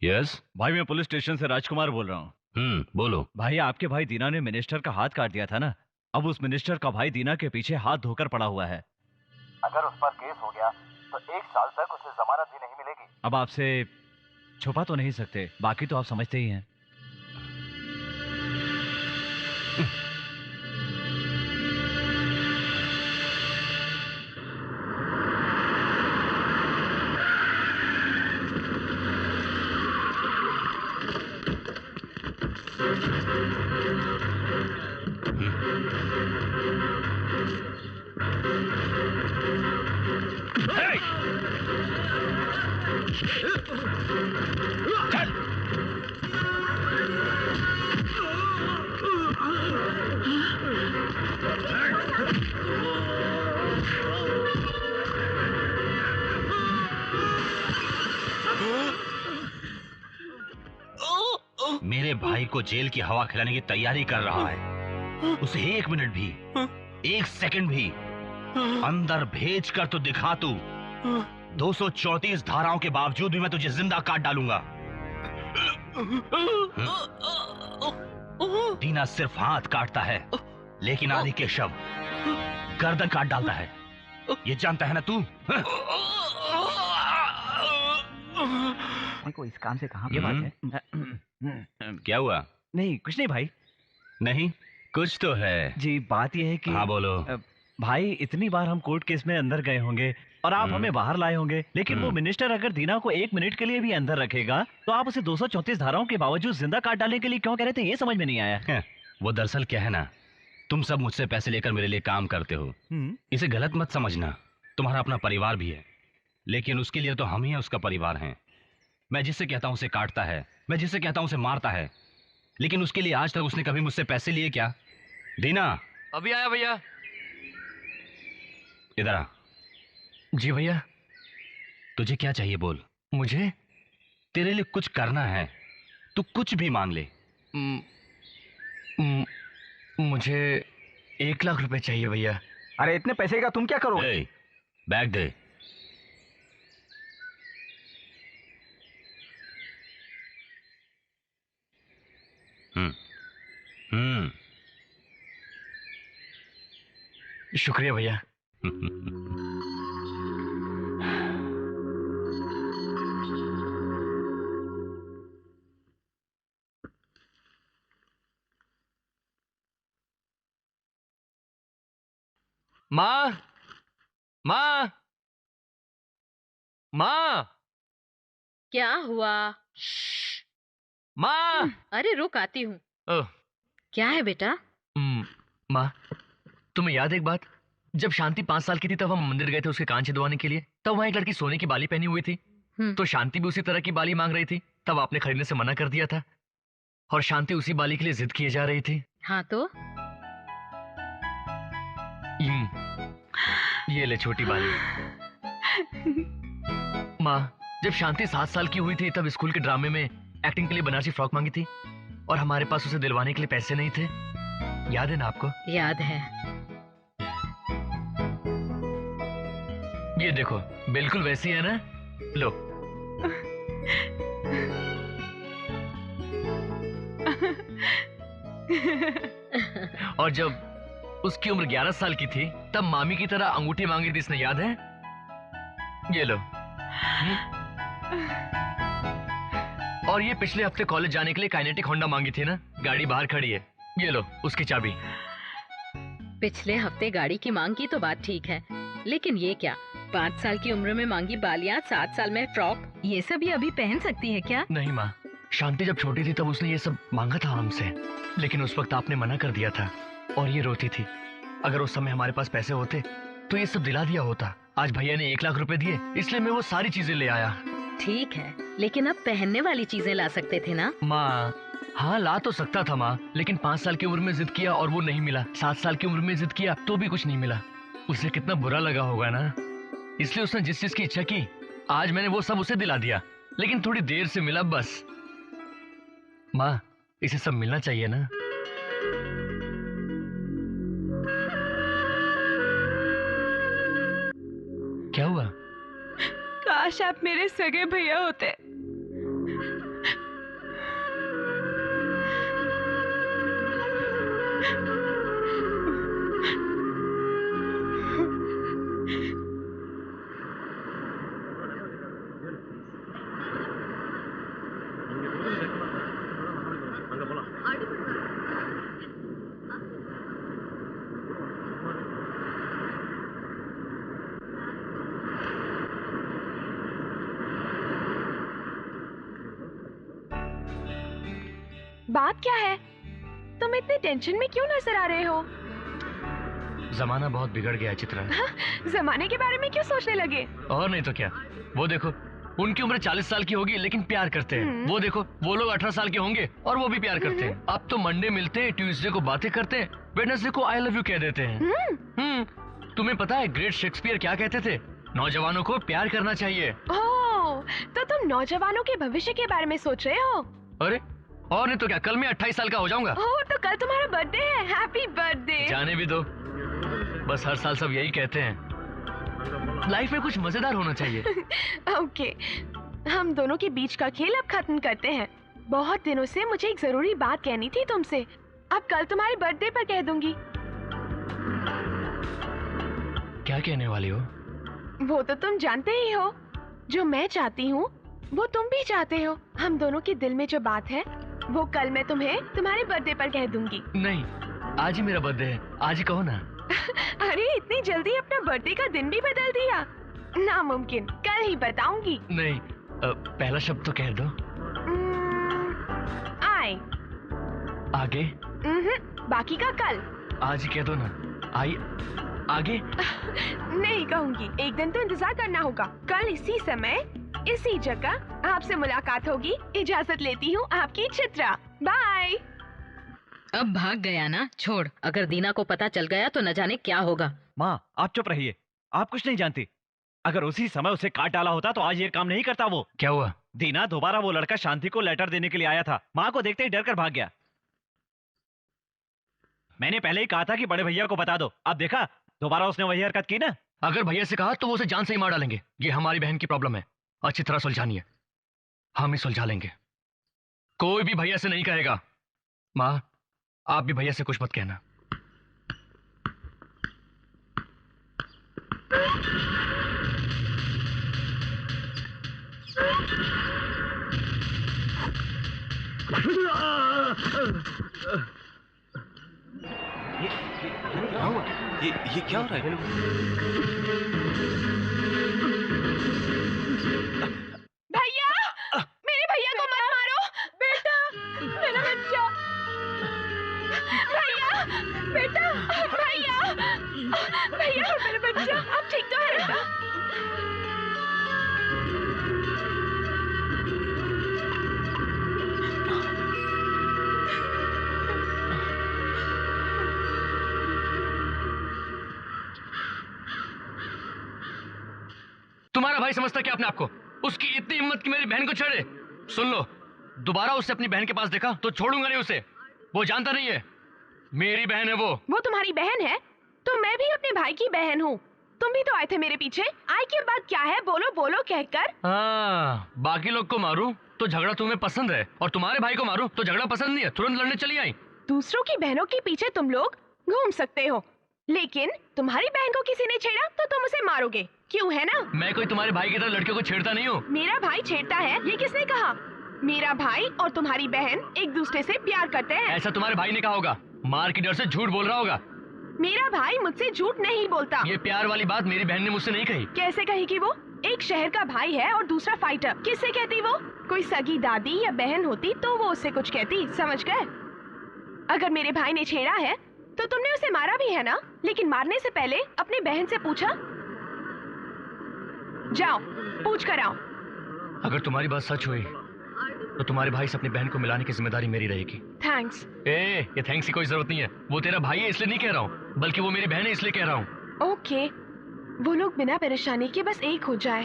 यस भाई, मैं पुलिस स्टेशन से राजकुमार बोल रहा हूँ। बोलो। भाई, आपके भाई दीना ने मिनिस्टर का हाथ काट दिया था ना, अब उस मिनिस्टर का भाई दीना के पीछे हाथ धोकर पड़ा हुआ है। अगर उस पर केस हो गया तो 1 साल तक उसे जमानत भी नहीं मिलेगी। अब आपसे छुपा तो नहीं सकते, बाकी तो आप समझते ही हैं। मेरे भाई को जेल की हवा खिलाने की तैयारी कर रहा है। उसे 1 मिनट भी, 1 सेकंड भी अंदर भेज कर तो दिखा तू। 234 धाराओं के बावजूद भी मैं तुझे जिंदा काट डालूंगा। दीना सिर्फ हाथ काटता है, लेकिन आदि के शव गर्दन काट डालता है। ये जानता है ना तू? को इस काम से कहां पे बात है? क्या हुआ? नहीं, कुछ नहीं भाई। नहीं, कुछ तो है जी। बात यह है कि हाँ बोलो। भाई, इतनी बार हम कोर्ट केस में अंदर गए होंगे और आप हमें बाहर लाए होंगे, लेकिन वो मिनिस्टर अगर दीना को 1 मिनट के लिए भी अंदर रखेगा तो आप उसे 234 धाराओं के बावजूद जिंदा काट डालने के लिए क्यों कह रहे थे, ये समझ में नहीं आया। वो दरअसल क्या है ना, तुम सब मुझसे पैसे लेकर मेरे लिए काम करते हो। इसे गलत मत समझना। तुम्हारा अपना परिवार भी है, लेकिन उसके लिए तो हम ही उसका परिवार हैं। मैं जिससे कहता हूं उसे काटता है, मैं जिससे कहता हूं उसे मारता है, लेकिन उसके लिए आज तक उसने कभी मुझसे पैसे लिए क्या? दीना, अभी आया भैया। इधर आ। जी भैया। तुझे क्या चाहिए बोल। मुझे तेरे लिए कुछ करना है, तू कुछ भी मांग ले। मुझे 1 लाख रुपए चाहिए भैया। अरे इतने पैसे का तुम क्या करोगे? बैग दे। शुक्रिया भैया। माँ, माँ, माँ। क्या हुआ? माँ। अरे रुक, आती हूँ। क्या है बेटा? माँ, तुम्हें याद है एक बात? जब शांति 5 साल की थी तब हम मंदिर गए थे उसके कान छिदवाने के लिए। तब वहाँ एक लड़की सोने की बाली पहनी हुई थी, तो शांति भी उसी तरह की बाली मांग रही थी। तब आपने खरीदने से मना कर दिया था और शांति उसी बाली के लिए जिद किए जा रही थी। हाँ तो? ये ले छोटी बाली। माँ, जब शांति 7 साल की हुई थी तब स्कूल के ड्रामे में एक्टिंग के लिए बनारसी फ्रॉक मांगी थी और हमारे पास उसे दिलवाने के लिए पैसे नहीं थे। याद है ना आपको? याद है। ये देखो, बिल्कुल वैसी है ना? लो। और जब उसकी उम्र 11 साल की थी तब मामी की तरह अंगूठी मांगी थी इसने, याद है? ये लो। और ये पिछले हफ्ते कॉलेज जाने के लिए काइनेटिक होंडा मांगी थी ना, गाड़ी बाहर खड़ी है, ये लो उसकी चाबी। पिछले हफ्ते गाड़ी की मांग की तो बात ठीक है, लेकिन ये क्या, 5 साल की उम्र में मांगी बालियां, 7 साल में फ्रॉक, ये सब ये अभी पहन सकती है क्या? नहीं माँ, शांति जब छोटी थी तब उसने ये सब मांगा था हमसे, लेकिन उस वक्त आपने मना कर दिया था और ये रोती थी। अगर उस समय हमारे पास पैसे होते तो ये सब दिला दिया होता। आज भैया ने 1 लाख रुपए दिए, इसलिए मैं वो सारी चीजें ले आया। ठीक है, लेकिन अब पहनने वाली चीजें ला सकते थे ना? माँ, हाँ ला तो सकता था माँ, लेकिन 5 साल की उम्र में जिद किया और वो नहीं मिला। 7 साल की उम्र में जिद किया तो भी कुछ नहीं मिला। उसे कितना बुरा लगा होगा ना, इसलिए उसने जिस चीज की इच्छा की आज मैंने वो सब उसे दिला दिया, लेकिन थोड़ी देर से मिला बस। माँ, इसे सब मिलना चाहिए ना। क्या हुआ? काश आप मेरे सगे भैया होते। बात क्या है? तुम इतने टेंशन में क्यों नजर आ रहे हो? जमाना बहुत बिगड़ गया है चित्रा। जमाने के बारे में क्यों सोचने लगे? और नहीं तो क्या, वो देखो उनकी उम्र 40 साल की होगी लेकिन प्यार करते हैं। वो देखो वो लोग 18 साल के होंगे और वो भी प्यार करते हैं। अब तो मंडे मिलते हैं, ट्यूसडे को बातें करते हैं, वेडनेसडे को आई लव यू कह देते हैं। तुम्हें पता है ग्रेट शेक्सपियर क्या कहते थे? नौजवानों को प्यार करना चाहिए। ओह, तो तुम नौजवानों के भविष्य के बारे में सोच रहे हो? अरे और नहीं तो क्या, कल मैं 28 साल का हो जाऊंगा। ओह, तो कल तुम्हारा बर्थडे है। Happy birthday. जाने भी दो, बस हर साल सब यही कहते हैं। लाइफ में कुछ मजेदार होना चाहिए। ओके, हम दोनों के बीच का खेल अब खत्म करते हैं। बहुत दिनों से मुझे एक जरूरी बात कहनी थी तुमसे। अब कल तुम्हारे बर्थडे पर कह दूंगी। क्या कहने वाली हो? वो तो तुम जानते ही हो। जो मैं चाहती हूँ वो तुम भी चाहते हो। हम दोनों के दिल में जो बात है वो कल मैं तुम्हें तुम्हारे बर्थडे पर कह दूंगी। नहीं, आज ही मेरा बर्थडे है, आज ही कहो ना। अरे इतनी जल्दी अपना बर्थडे का दिन भी बदल दिया? नामुमकिन, कल ही बताऊंगी। नहीं, पहला शब्द तो कह दो। आई। आगे? बाकी का कल। आज ही कह दो ना। आई आगे? नहीं कहूंगी, एक दिन तो इंतजार करना होगा। कल इसी समय इसी जगह आपसे मुलाकात होगी। इजाजत लेती हूँ, आपकी चित्रा। बाय। अब भाग गया ना, छोड़। अगर दीना को पता चल गया तो न जाने क्या होगा। माँ, आप चुप रहिए, आप कुछ नहीं जानती। अगर उसी समय उसे काट डाला होता तो आज ये काम नहीं करता वो। क्या हुआ? दीना दोबारा वो लड़का शांति को लेटर देने के लिए आया था। माँ को देखते ही डर कर भाग गया। मैंने पहले ही कहा था कि बड़े भैया को बता दो। अब देखा, दोबारा उसने वही हरकत की ना। अगर भैया से कहा तो वो उसे जान से ही मार डालेंगे। ये हमारी बहन की प्रॉब्लम है, अच्छी तरह सुलझानी है। हम ही सुलझा लेंगे, कोई भी भैया से नहीं कहेगा। माँ, आप भी भैया से कुछ मत कहना। ये क्या हो रहा है? भैया, मेरे भैया को मत मारो। बेटा, मेरा बच्चा। भैया, बेटा, भैया, भैया, मेरा बच्चा। अब ठीक तो है बेटा? तुम्हारा भाई समझता क्या अपने आप को? उसकी इतनी हिम्मत कि मेरी बहन को छेड़े। सुन लो, दोबारा उसे अपनी बहन के पास देखा तो छोड़ूंगा नहीं उसे। वो जानता नहीं है मेरी बहन है वो तुम्हारी बहन है तो मैं भी अपने भाई की बहन हूँ। तुम भी तो आए थे मेरे पीछे। आए के बाद क्या है, बोलो बोलो कहकर। हाँ, बाकी लोग को मारूं तो झगड़ा तुम्हें पसंद है और तुम्हारे भाई को मारूं तो झगड़ा पसंद नहीं है, तुरंत लड़ने चली आई। दूसरों की बहनों के पीछे तुम लोग घूम सकते हो, लेकिन तुम्हारी बहन को किसी ने छेड़ा तो तुम उसे मारोगे, क्यों? है ना? मैं कोई तुम्हारे भाई की तरह लड़कियों को छेड़ता नहीं हूँ। मेरा भाई छेड़ता है, ये किसने कहा? मेरा भाई और तुम्हारी बहन एक दूसरे से प्यार करते हैं। ऐसा तुम्हारे भाई ने कहा होगा, मार के डर से झूठ बोल रहा होगा। मेरा भाई मुझसे झूठ नहीं बोलता। ये प्यार वाली बात मेरी बहन ने मुझसे नहीं कही। कैसे कहेगी वो? एक शहर का भाई है और दूसरा फाइटर। किससे कहती वो? कोई सगी दादी या बहन होती तो वो उससे कुछ कहती, समझ गए? अगर मेरे भाई ने छेड़ा है तो तुमने उसे मारा भी है ना, लेकिन मारने से पहले अपनी बहन से पूछा? जाओ पूछ कर आओ। अगर तुम्हारी बात सच हुई तो तुम्हारे भाई से अपनी बहन को मिलाने की जिम्मेदारी मेरी रहेगी। थैंक्स। ये थैंक्स की कोई जरूरत नहीं है। वो तेरा भाई है इसलिए नहीं कह रहा हूँ, बल्कि वो मेरी बहन है इसलिए कह रहा हूँ। ओके, वो लोग बिना परेशानी के बस एक हो जाए।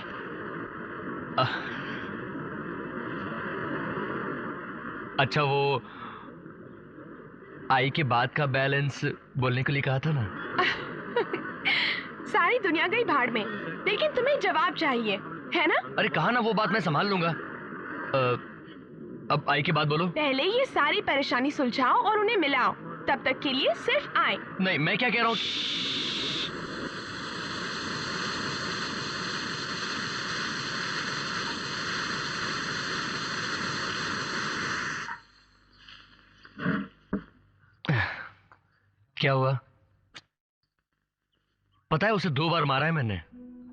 अच्छा, वो आई के बाद का बैलेंस बोलने के लिए कहा था ना? सारी दुनिया गई भाड़ में, लेकिन तुम्हें जवाब चाहिए, है ना? अरे कहा ना, वो बात मैं संभाल लूंगा। अब आई के बाद बोलो। पहले ये सारी परेशानी सुलझाओ और उन्हें मिलाओ, तब तक के लिए सिर्फ आई। नहीं, मैं क्या कह रहा हूँ। क्या हुआ? पता है उसे 2 बार मारा है मैंने।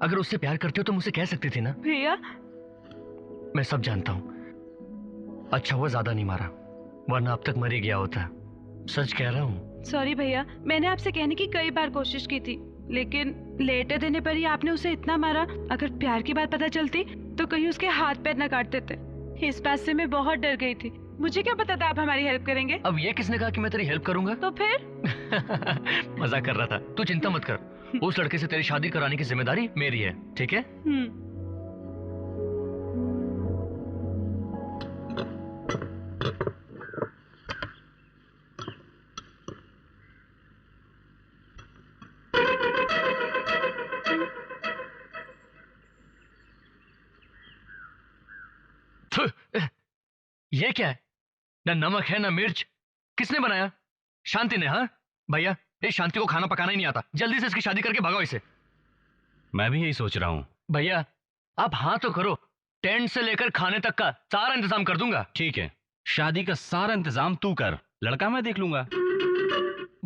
अगर उससे प्यार करते हो तो मुझसे कह सकती थी ना। भैया, मैं सब जानता हूँ। अच्छा हुआ ज्यादा नहीं मारा, वरना अब तक मर ही गया होता। सच कह रहा हूँ। सॉरी भैया, मैंने आपसे कहने की कई बार कोशिश की थी, लेकिन लेटे देने पर ही आपने उसे इतना मारा। अगर प्यार की बात पता चलती तो कहीं उसके हाथ पैर न काट देते। इस बात से मैं बहुत डर गई थी। मुझे क्या पता था आप हमारी हेल्प करेंगे। अब ये किसने कहा कि मैं तेरी हेल्प करूंगा? तो फिर? मजाक कर रहा था। तू चिंता मत कर, उस लड़के से तेरी शादी कराने की जिम्मेदारी मेरी है, ठीक है? ये क्या है? ना नमक है ना मिर्च। किसने बनाया? शांति ने। हाँ भैया, इस शांति को खाना पकाना ही नहीं आता। जल्दी से इसकी शादी करके भगाओ इसे। मैं भी यही सोच रहा हूँ। भैया आप हाँ तो करो, टेंट से लेकर खाने तक का सारा इंतजाम कर दूंगा। ठीक है, शादी का सारा इंतजाम तू कर, लड़का मैं देख लूंगा।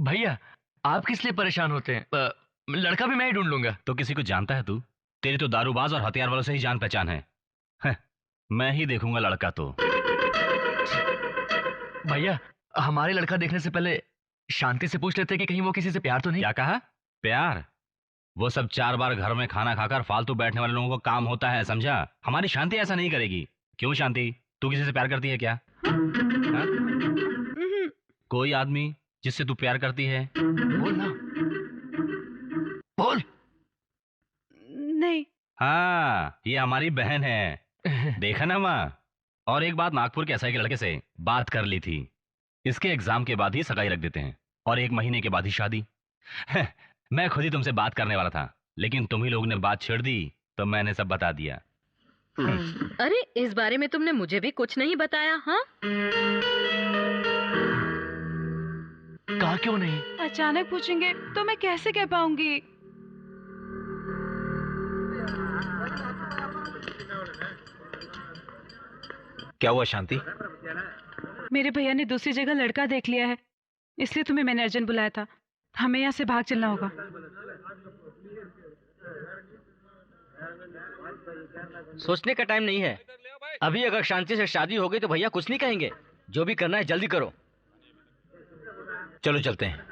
भैया आप किस लिए परेशान होते हैं? लड़का भी मैं ही ढूंढ लूंगा। तो किसी को जानता है तू? तेरी तो दारूबाज और हथियार वालों से ही जान पहचान है। मैं ही देखूंगा लड़का तो। भैया हमारे लड़का देखने से पहले शांति से पूछ लेते कि कहीं वो किसी से प्यार तो नहीं। क्या कहा? प्यार? वो सब 4 बार घर में खाना खाकर फालतू बैठने वाले लोगों को काम होता है, समझा? हमारी शांति ऐसा नहीं करेगी। क्यों शांति, तू किसी से प्यार करती है क्या? कोई आदमी जिससे तू प्यार करती है? बोल ना, बोल। नहीं। हाँ, ये हमारी बहन है। देखा ना माँ? और एक बात, नागपुर के एसआई के लड़के से बात कर ली थी। इसके एग्जाम के बाद ही सगाई रख देते हैं और 1 महीने के बाद ही शादी। मैं खुद ही तुमसे बात करने वाला था, लेकिन तुम ही लोगों ने बात छेड़ दी तो मैंने सब बता दिया। अरे इस बारे में तुमने मुझे भी कुछ नहीं बताया। हाँ, कहा क्यों नहीं? अचानक पूछेंगे तो मैं कैसे कह पाऊंगी? क्या हुआ शांति? मेरे भैया ने दूसरी जगह लड़का देख लिया है, इसलिए तुम्हें मैंने अर्जेंट बुलाया था। हमें यहाँ से भाग चलना होगा। सोचने का टाइम नहीं है अभी। अगर शांति से शादी हो गई तो भैया कुछ नहीं कहेंगे। जो भी करना है जल्दी करो। चलो चलते हैं।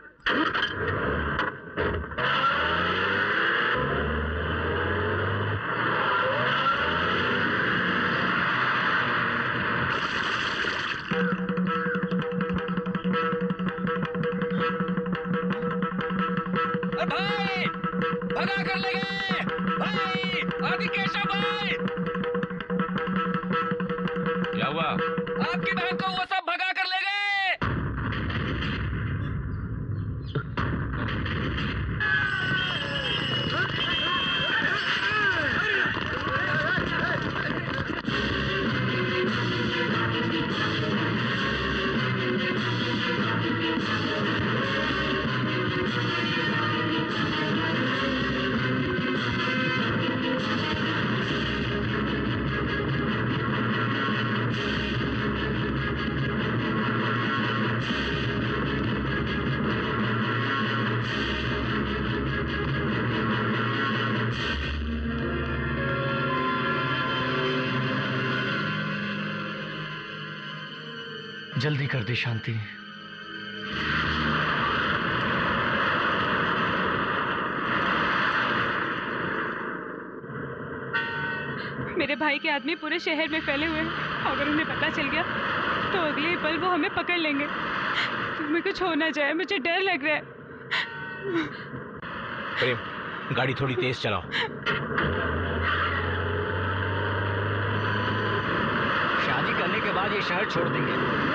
भाई भगा कर ले गए भाई, आदि केशव भाई। जल्दी कर दे शांति। मेरे भाई के आदमी पूरे शहर में फैले हुए हैं। अगर उन्हें पता चल गया तो अगले ही पल वो हमें पकड़ लेंगे। तुम्हें कुछ हो ना जाए, मुझे डर लग रहा है। प्रेम, गाड़ी थोड़ी तेज चलाओ। शादी करने के बाद ये शहर छोड़ देंगे।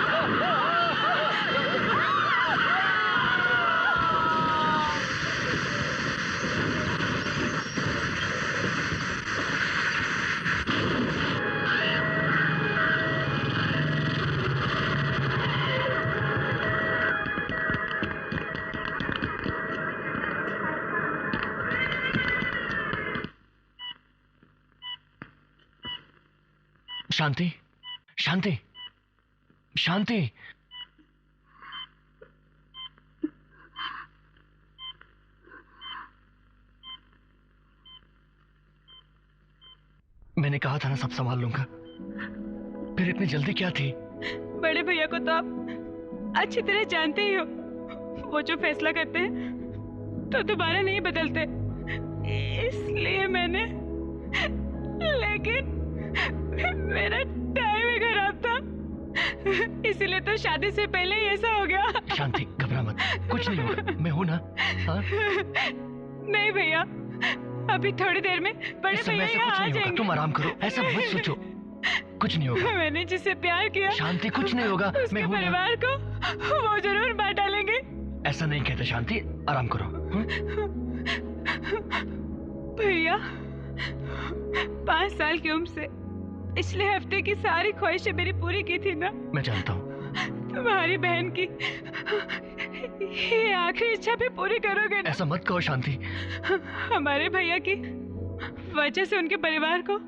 शांति, शांति, शांति। मैंने कहा था ना सब संभाल लूंगा, फिर इतनी जल्दी क्या थी? बड़े भैया को तो आप अच्छी तरह जानते ही हो। वो जो फैसला करते हैं तो दोबारा नहीं बदलते। इसलिए मैंने, लेकिन मेरा टाइम ही खराब था, इसीलिए तो शादी से पहले ही ऐसा हो गया। शांति, घबरा मत, कुछ नहीं होगा, मैं हूं ना। हाँ? नहीं भैया, अभी थोड़ी देर में बड़े भैया यहाँ आ जाएंगे। तुम आराम करो, ऐसा मत सोचो, कुछ नहीं होगा। मैंने जिससे प्यार किया, शांति, कुछ नहीं होगा, मैं हूं ना। परिवार को वो जरूर बांट डालेंगे। ऐसा नहीं कहते शांति, आराम करो। भैया, 5 साल की उम्र से पिछले हफ्ते की सारी ख्वाहिशें मेरी पूरी की थी ना। मैं जानता हूँ। तुम्हारी बहन की ये आखिरी इच्छा भी पूरी करोगे ना? ऐसा मत कहो शांति। हमारे भैया की वजह से उनके परिवार को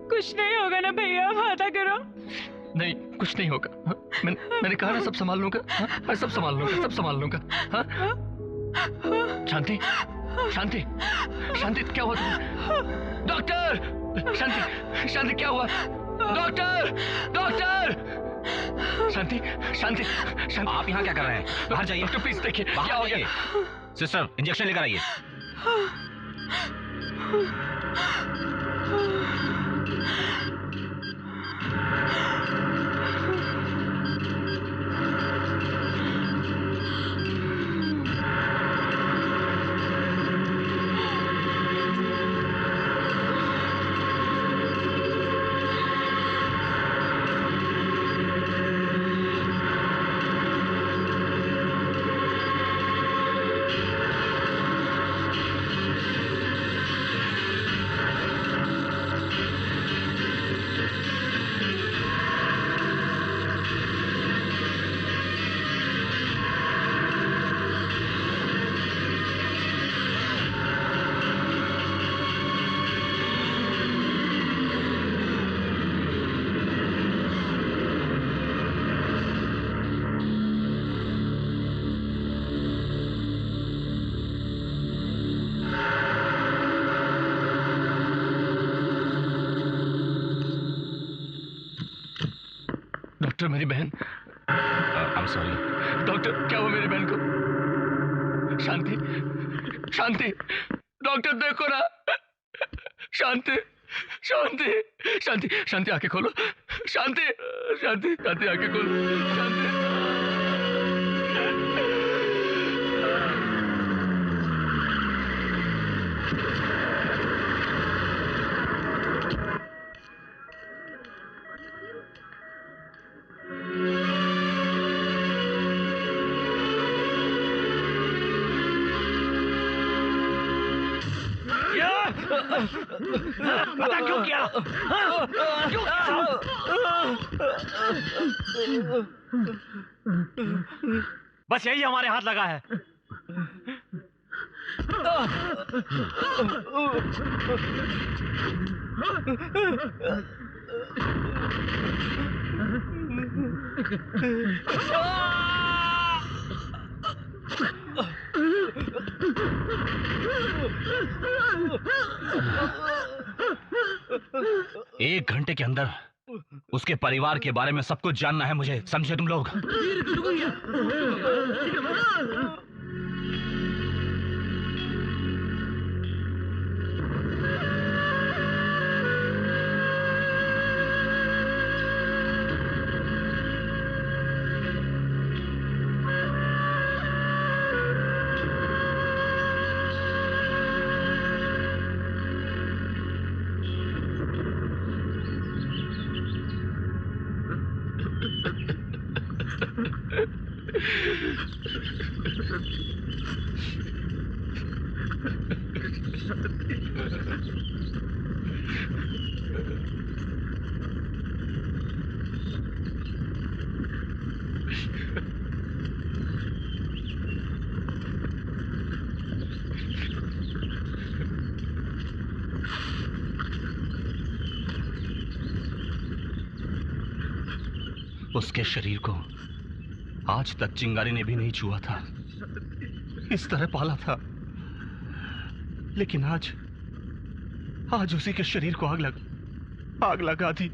कुछ नहीं होगा ना भैया, वादा करो। नहीं, कुछ नहीं होगा। मैंने कहा ना सब संभाल लूंगा। मैं सब संभाल लूंगा, सब संभाल लूंगा। शांति, शांति, शांति, क्या हुआ तुम्हें? डॉक्टर! शांति, शांति, क्या हुआ? डॉक्टर! डॉक्टर! शांति, शांति, शांति, आप यहाँ क्या कर रहे हैं? बाहर जाइए। डॉक्टर प्लीज देखिए क्या हो गया। सिस्टर, इंजेक्शन लेकर आइए। डॉक्टर, मेरी बहन। I'm sorry। डॉक्टर, क्या हुआ मेरी बहन को? शांति, शांति, डॉक्टर देखो ना। शांति, शांति, शांति, शांति, आंखें खोलो। शांति, शांति, शांति, आंखें खोलो। शांति। पता क्यों किया? क्यों किया? बस यही हमारे हाथ लगा है। एक घंटे के अंदर उसके परिवार के बारे में सब कुछ जानना है मुझे, समझे तुम लोग? उसके शरीर को आज तक चिंगारी ने भी नहीं छुआ था, इस तरह पाला था, लेकिन आज उसी के शरीर को आग लगा दी।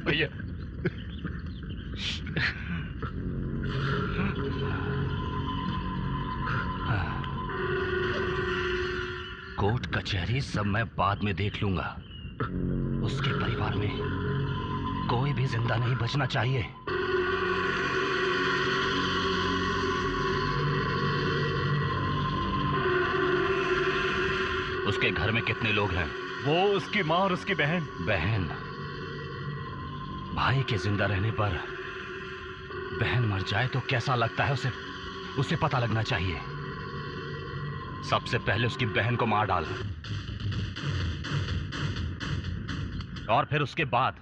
भैया कोर्ट कचहरी सब मैं बाद में देख लूंगा। उसके परिवार में कोई भी जिंदा नहीं बचना चाहिए। उसके घर में कितने लोग हैं? वो, उसकी माँ और उसकी बहन। बहन? भाई के जिंदा रहने पर बहन मर जाए तो कैसा लगता है उसे पता लगना चाहिए। सबसे पहले उसकी बहन को मार डाल और फिर उसके बाद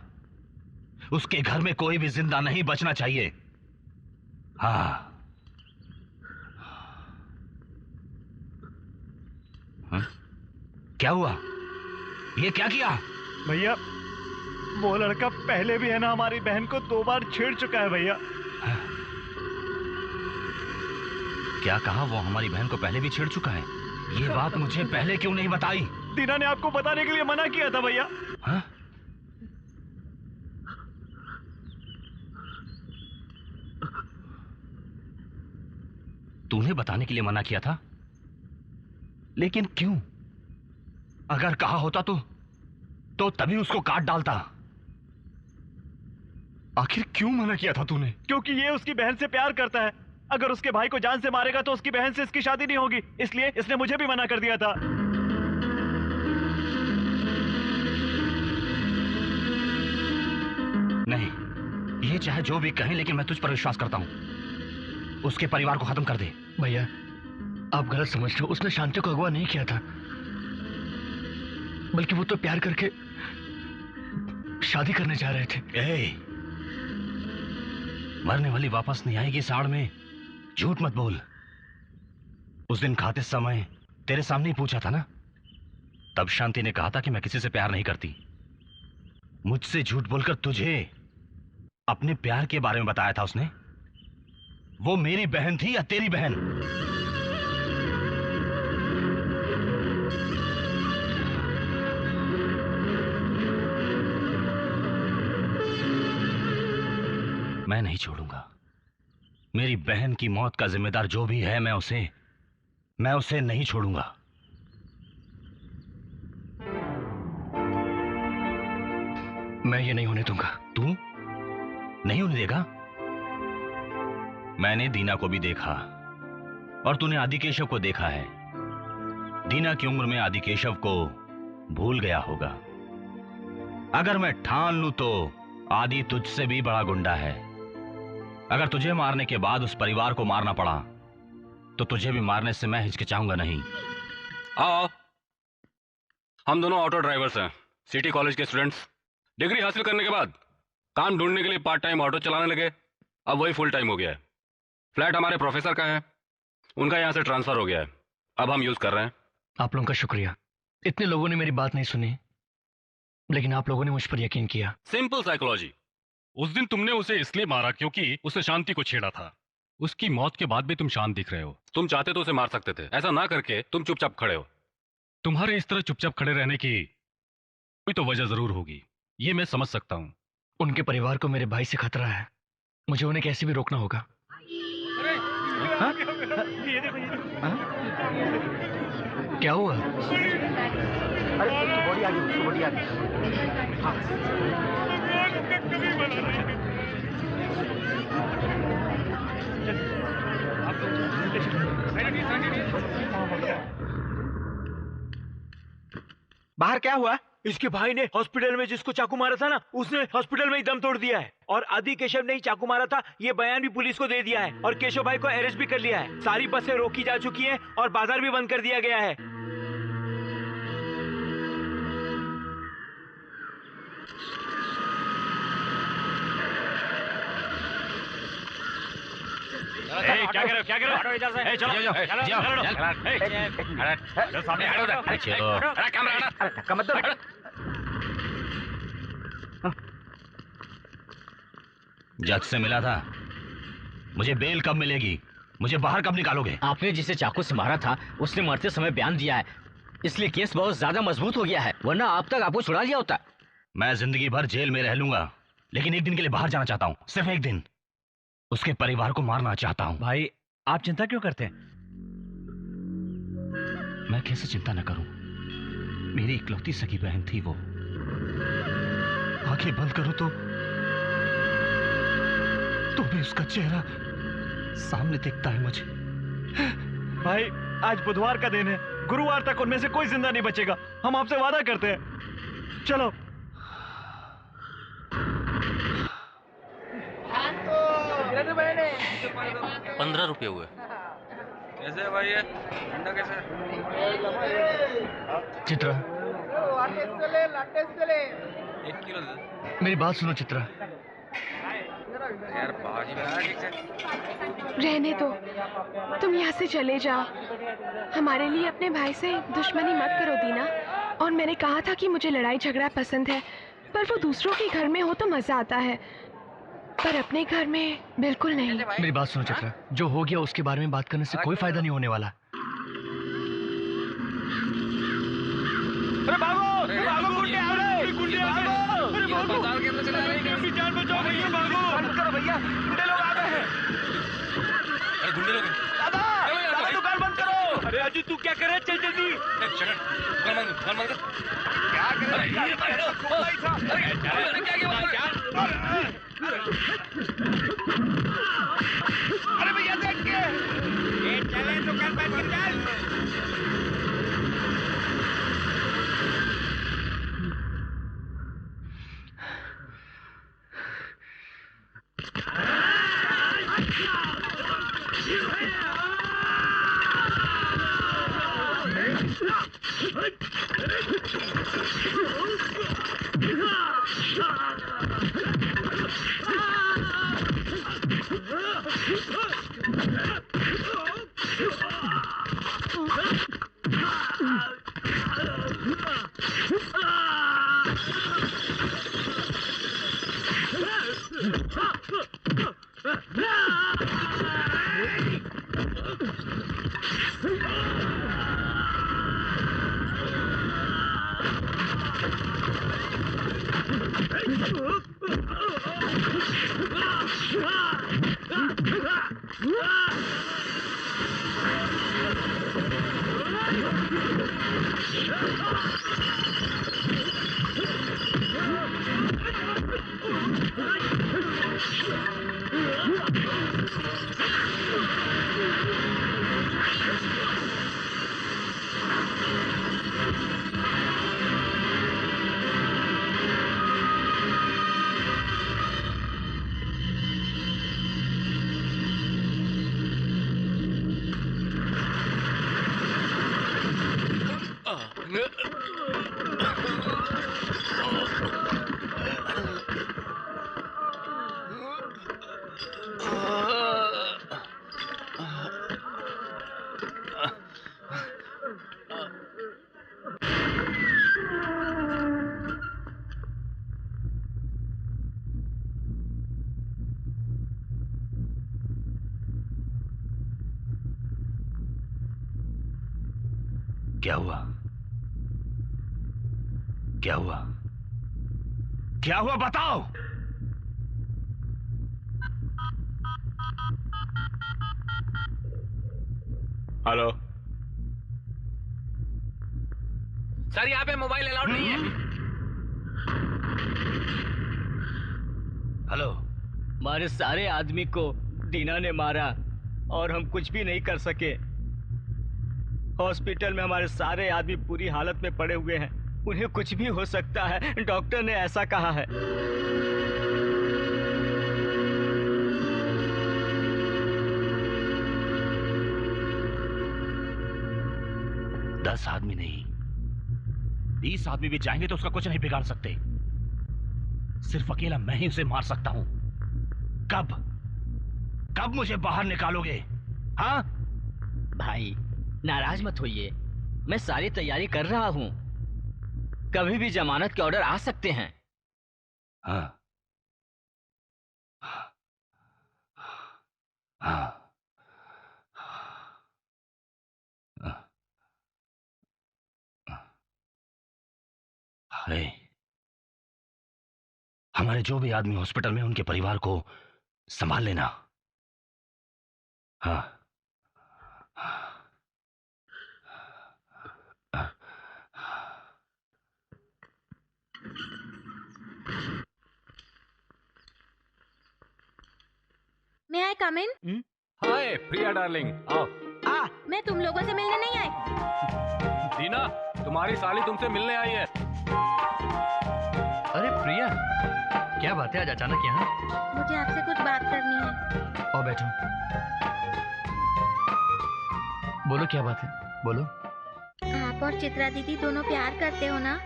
उसके घर में कोई भी जिंदा नहीं बचना चाहिए। हाँ, क्या हुआ? ये क्या किया? भैया वो लड़का पहले भी है ना हमारी बहन को 2 बार छेड़ चुका है भैया। क्या कहा? वो हमारी बहन को पहले भी छेड़ चुका है? ये बात मुझे पहले क्यों नहीं बताई? दीना ने आपको बताने के लिए मना किया था भैया। हाँ? तूने बताने के लिए मना किया था, लेकिन क्यों? अगर कहा होता तो तभी उसको काट डालता। आखिर क्यों मना किया था तूने? क्योंकि ये उसकी बहन से प्यार करता है। अगर उसके भाई को जान से मारेगा तो उसकी बहन से इसकी शादी नहीं होगी, इसलिए इसने मुझे भी मना कर दिया था। नहीं, ये चाहे जो भी कहें, लेकिन मैं तुझ पर विश्वास करता हूं। उसके परिवार को खत्म कर दे। भैया आप गलत समझ रहे हो, उसने शांति को अगवा नहीं किया था, बल्कि वो तो प्यार करके शादी करने जा रहे थे। मरने वाली वापस नहीं आएगी साड़ में, झूठ मत बोल। उस दिन खाते समय तेरे सामने ही पूछा था ना, तब शांति ने कहा था कि मैं किसी से प्यार नहीं करती। मुझसे झूठ बोलकर तुझे अपने प्यार के बारे में बताया था उसने। वो मेरी बहन थी या तेरी बहन? मैं नहीं छोड़ूंगा। मेरी बहन की मौत का जिम्मेदार जो भी है, मैं उसे नहीं छोड़ूंगा। मैं ये नहीं होने दूंगा। तू नहीं होने देगा? मैंने दीना को भी देखा और तूने आदिकेशव को देखा है। दीना की उम्र में आदिकेशव को भूल गया होगा। अगर मैं ठान लूं तो आदि तुझसे भी बड़ा गुंडा है। अगर तुझे मारने के बाद उस परिवार को मारना पड़ा तो तुझे भी मारने से मैं हिचकिचाऊंगा नहीं। आओ, हम दोनों ऑटो ड्राइवर्स हैं, सिटी कॉलेज के स्टूडेंट्स। डिग्री हासिल करने के बाद काम ढूंढने के लिए पार्ट टाइम ऑटो चलाने लगे। अब वही फुल टाइम हो गया है। फ्लैट हमारे प्रोफेसर का है, उनका यहाँ से ट्रांसफर हो गया है, अब हम यूज कर रहे हैं। आप लोगों का शुक्रिया। इतने लोगों ने मेरी बात नहीं सुनी, लेकिन आप लोगों ने मुझ पर यकीन किया। Simple psychology. उस दिन तुमने उसे इसलिए मारा क्योंकि उसने शांति को छेड़ा था। उसकी मौत के बाद भी तुम शांत दिख रहे हो। तुम चाहते तो उसे मार सकते थे, ऐसा ना करके तुम चुपचाप खड़े हो। तुम्हारे इस तरह चुपचाप खड़े रहने की कोई तो वजह जरूर होगी, ये मैं समझ सकता हूँ। उनके परिवार को मेरे भाई से खतरा है, मुझे उन्हें कैसे भी रोकना होगा। क्या हुआ? अरे उसकी बॉडी आ गई, उसकी बॉडी आ बाहर क्या हुआ? इसके भाई ने हॉस्पिटल में जिसको चाकू मारा था ना, उसने हॉस्पिटल में ही दम तोड़ दिया है। और आदि केशव ने ही चाकू मारा था, ये बयान भी पुलिस को दे दिया है। और केशव भाई को अरेस्ट भी कर लिया है। सारी बसें रोकी जा चुकी हैं और बाजार भी बंद कर दिया गया है। क्या करो क्या करो? हटो इधर से। चलो जाओ, चलो जाओ, चलो चलो। सामने हटो उधर। चलो। अरे कैमरा धक्का मत दो। जज से मिला था, मुझे बेल कब मिलेगी, मुझे बाहर कब निकालोगे? आपने जिसे चाकू से मारा था उसने मरते समय बयान दिया है, इसलिए केस बहुत ज्यादा मजबूत हो गया है, वरना आप तक आपको छुड़ा लिया होता। मैं जिंदगी भर जेल में रह लूंगा, लेकिन एक दिन के लिए बाहर जाना चाहता हूँ, सिर्फ एक दिन। उसके परिवार को मारना चाहता हूँ। भाई आप चिंता क्यों करते हैं? मैं कैसे चिंता न करूं? मेरी इकलौती सगी बहन थी वो। आंखें बंद करूं तो भी उसका चेहरा सामने दिखता है मुझे। भाई आज बुधवार का दिन है, गुरुवार तक उनमें से कोई जिंदा नहीं बचेगा, हम आपसे वादा करते हैं। चलो। ₹15 हुए। कैसे है भाई ये? ठंडा कैसे है? चित्रा, 1 किलो दे दो। मेरी बात सुनो चित्रा। यार भाजी बना ठीक से। रहने दो, तुम यहाँ से चले जाओ। हमारे लिए अपने भाई से दुश्मनी मत करो दीना। और मैंने कहा था कि मुझे लड़ाई झगड़ा पसंद है, पर वो दूसरों के घर में हो तो मजा आता है, पर अपने घर में बिल्कुल नहीं। मेरी बात सुनो चित्रा, जो हो गया उसके बारे में बात करने से कोई फायदा नहीं होने वाला। अरे भागो, भागो, गुंडे आ रहे, गुंडे आ रहे। अरे भागो, बाजार के अंदर चले जाएंगे। अपनी जान बचाओ भैया, भागो। बंद करो भैया, गुंडे लोग आ गए हैं। अरे गुंडे लोग। दादा, दादा दुकान बंद करो। अरे अजी तू क्या कर रहा है? चल जल्दी। दुकान बंद कर। क्या कर रहा है? अरे भैया देख के। ये चले दुकान बंद कर चल। क्या हुआ? क्या हुआ? क्या हुआ बताओ। हेलो सर, यहाँ पे मोबाइल अलाउड नहीं है। हेलो। हमारे सारे आदमी को दीना ने मारा और हम कुछ भी नहीं कर सके। हॉस्पिटल में हमारे सारे आदमी बुरी हालत में पड़े हुए हैं। उन्हें कुछ भी हो सकता है, डॉक्टर ने ऐसा कहा है। 10 आदमी नहीं, 20 आदमी भी जाएंगे तो उसका कुछ नहीं बिगाड़ सकते। सिर्फ अकेला मैं ही उसे मार सकता हूं। कब मुझे बाहर निकालोगे? हाँ भाई नाराज मत होइए, मैं सारी तैयारी कर रहा हूं। कभी भी जमानत के ऑर्डर आ सकते हैं। हाँ हाँ हाय, हमारे जो भी आदमी हॉस्पिटल में उनके परिवार को संभाल लेना। हाँ May I come in? Hi Priya darling, आओ। मैं तुम लोगों से मिलने नहीं आई। दीना, तुम्हारी साली तुमसे मिलने आई है। अरे प्रिया, क्या बात है आज अचानक यहाँ? मुझे आपसे कुछ बात करनी है। आओ बैठो। बोलो क्या बात है, बोलो। आप और चित्रा दीदी दोनों प्यार करते हो ना?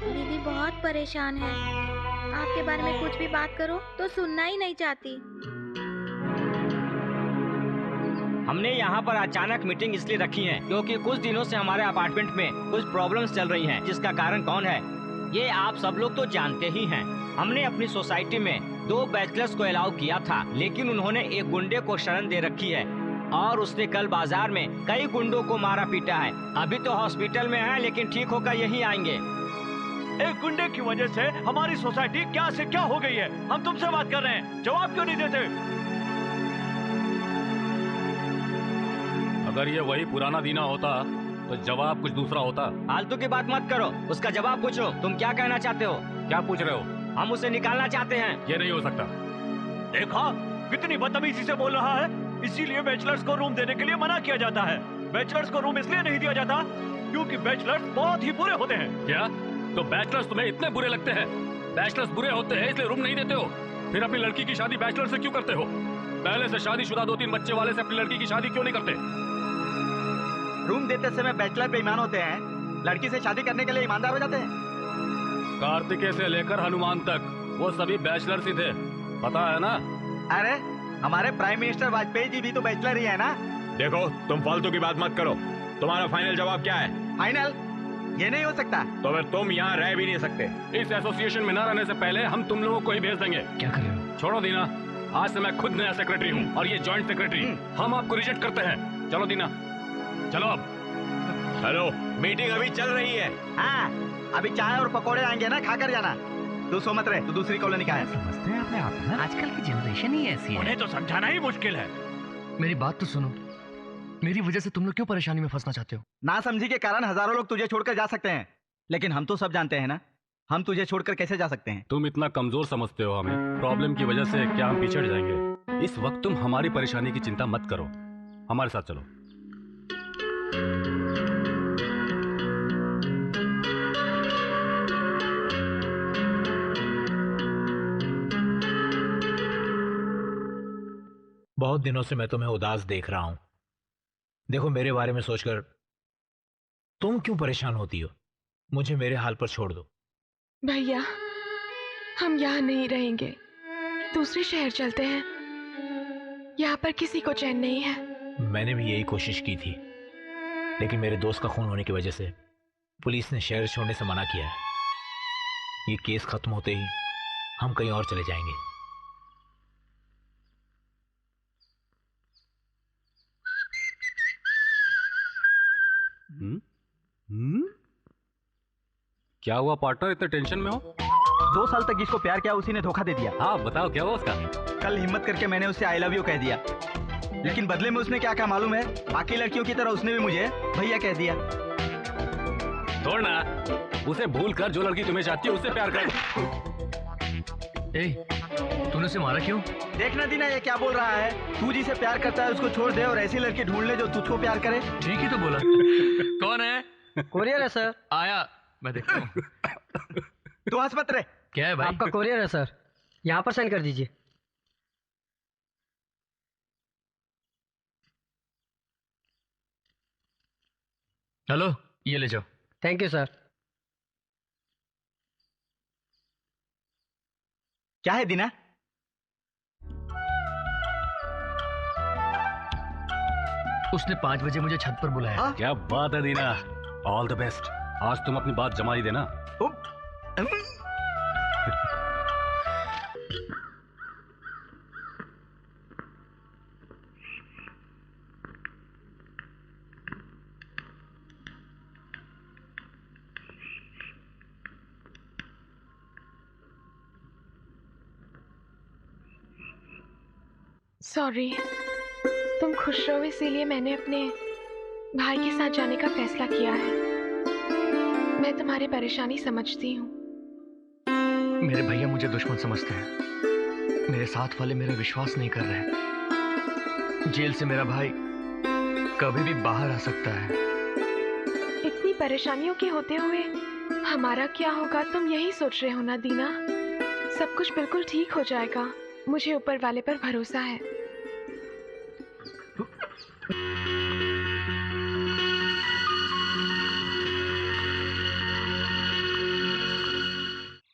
दीदी बहुत परेशान है। आपके बारे में कुछ भी बात करो तो सुनना ही नहीं चाहती। हमने यहाँ पर अचानक मीटिंग इसलिए रखी है क्योंकि कुछ दिनों से हमारे अपार्टमेंट में कुछ प्रॉब्लम्स चल रही हैं, जिसका कारण कौन है ये आप सब लोग तो जानते ही हैं। हमने अपनी सोसाइटी में 2 बैचलर्स को अलाउ किया था, लेकिन उन्होंने एक गुंडे को शरण दे रखी है और उसने कल बाजार में कई गुंडों को मारा पीटा है। अभी तो हॉस्पिटल में है, लेकिन ठीक होकर यहीं आएंगे। एक गुंडे की वजह से हमारी सोसाइटी क्या से क्या हो गई है। हम तुमसे बात कर रहे हैं, जवाब क्यों नहीं देते? अगर ये वही पुराना दीना होता तो जवाब कुछ दूसरा होता। फालतू की बात मत करो, उसका जवाब पूछो। तुम क्या कहना चाहते हो? क्या पूछ रहे हो? हम उसे निकालना चाहते हैं। ये नहीं हो सकता। देखा कितनी बदतमीजी से बोल रहा है। इसीलिए बैचलर्स को रूम देने के लिए मना किया जाता है। बैचलर्स को रूम इसलिए नहीं दिया जाता क्योंकि बैचलर्स बहुत ही बुरे होते हैं। क्या? तो बैचलर्स तुम्हें इतने बुरे लगते हैं? बैचलर्स बुरे होते हैं इसलिए रूम नहीं देते हो? फिर अपनी लड़की की शादी बैचलर से क्यों करते हो? पहले से शादीशुदा 2-3 बच्चे वाले से अपनी लड़की की शादी क्यों नहीं करते? रूम देते समय बैचलर बेईमान होते हैं, लड़की से शादी करने के लिए ईमानदार हो जाते हैं। कार्तिकेय से लेकर हनुमान तक वो सभी बैचलर्स ही थे, पता है ना? अरे हमारे प्राइम मिनिस्टर वाजपेयी जी भी तो बैचलर ही है ना। देखो तुम फालतू की बात मत करो। तुम्हारा फाइनल जवाब क्या है? फाइनल ये नहीं हो सकता। तो फिर तुम यहाँ रह भी नहीं सकते। इस एसोसिएशन में न रहने से पहले हम तुम लोगों को ही भेज देंगे। क्या कर रहे हो? छोड़ो दीना, आज से मैं खुद नया सेक्रेटरी हूँ और ये जॉइंट सेक्रेटरी। हम आपको रिजेक्ट करते हैं। चलो दीना, चलो अब। हेलो, मीटिंग अभी चल रही है। हाँ, अभी चाय और पकौड़े आएंगे ना, खाकर जाना। तू सो मत रहे, तू दूसरी कॉलोनी का है। समझते हैं अपने आप ना? आजकल की जनरेशन ही ऐसी है। उन्हें तो समझाना ही मुश्किल है। मेरी बात तो सुनो, मेरी वजह से तुम लोग क्यों परेशानी में फंसना चाहते हो? ना समझी के कारण हजारों लोग तुझे छोड़कर जा सकते हैं, लेकिन हम तो सब जानते हैं ना, हम तुझे छोड़कर कैसे जा सकते हैं। तुम इतना कमजोर समझते हो हमें। प्रॉब्लम की वजह से क्या हम पिछड़ जाएंगे? इस वक्त तुम हमारी परेशानी की चिंता मत करो, हमारे साथ चलो। बहुत दिनों से मैं तुम्हें उदास देख रहा हूं। देखो, मेरे बारे में सोचकर तुम क्यों परेशान होती हो? मुझे मेरे हाल पर छोड़ दो। भैया, हम यहाँ नहीं रहेंगे, दूसरे शहर चलते हैं। यहाँ पर किसी को चैन नहीं है। मैंने भी यही कोशिश की थी, लेकिन मेरे दोस्त का खून होने की वजह से पुलिस ने शहर छोड़ने से मना किया है। ये केस खत्म होते ही हम कहीं और चले जाएंगे। क्या हुआ पार्टनर, इतने टेंशन में हो? 2 साल तक जिसको प्यार किया उसी ने धोखा दे दिया। हाँ बताओ क्या हुआ उसका? कल हिम्मत करके मैंने उससे आई लव यू कह दिया, लेकिन बदले में उसने क्या कहा मालूम है? बाकी लड़कियों की तरह उसने भी मुझे भैया कह दिया। छोड़ना, उसे भूल कर जो लड़की तुम्हें चाहती है उससे प्यार कर। तूने उसे मारा क्यों? देखना दीना ये क्या बोल रहा है। तू जिसे प्यार करता है उसको छोड़ दे और ऐसी लड़की ढूंढ ले जो तुझको प्यार करे। ठीक ही तो बोला। कौन है? कोरियर है सर। आया, मैं देखता हूँ। तू हंस मत रे। क्या है भाई? आपका कोरियर है सर, यहाँ पर साइन कर दीजिए। हेलो, ये ले जाओ। Thank you sir. क्या है दीना? उसने 5 बजे मुझे छत पर बुलाया। क्या बात है दीना, ऑल द बेस्ट। आज तुम अपनी बात जमा ही देना। सॉरी, तुम खुश रहो इसीलिए मैंने अपने भाई के साथ जाने का फैसला किया है। मैं तुम्हारी परेशानी समझती हूँ। मेरे भैया मुझे दुश्मन समझते हैं। मेरे साथ वाले मेरा विश्वास नहीं कर रहे। जेल से मेरा भाई कभी भी बाहर आ सकता है। इतनी परेशानियों के होते हुए हमारा क्या होगा, तुम यही सोच रहे हो ना दीना? सब कुछ बिल्कुल ठीक हो जाएगा, मुझे ऊपर वाले पर भरोसा है।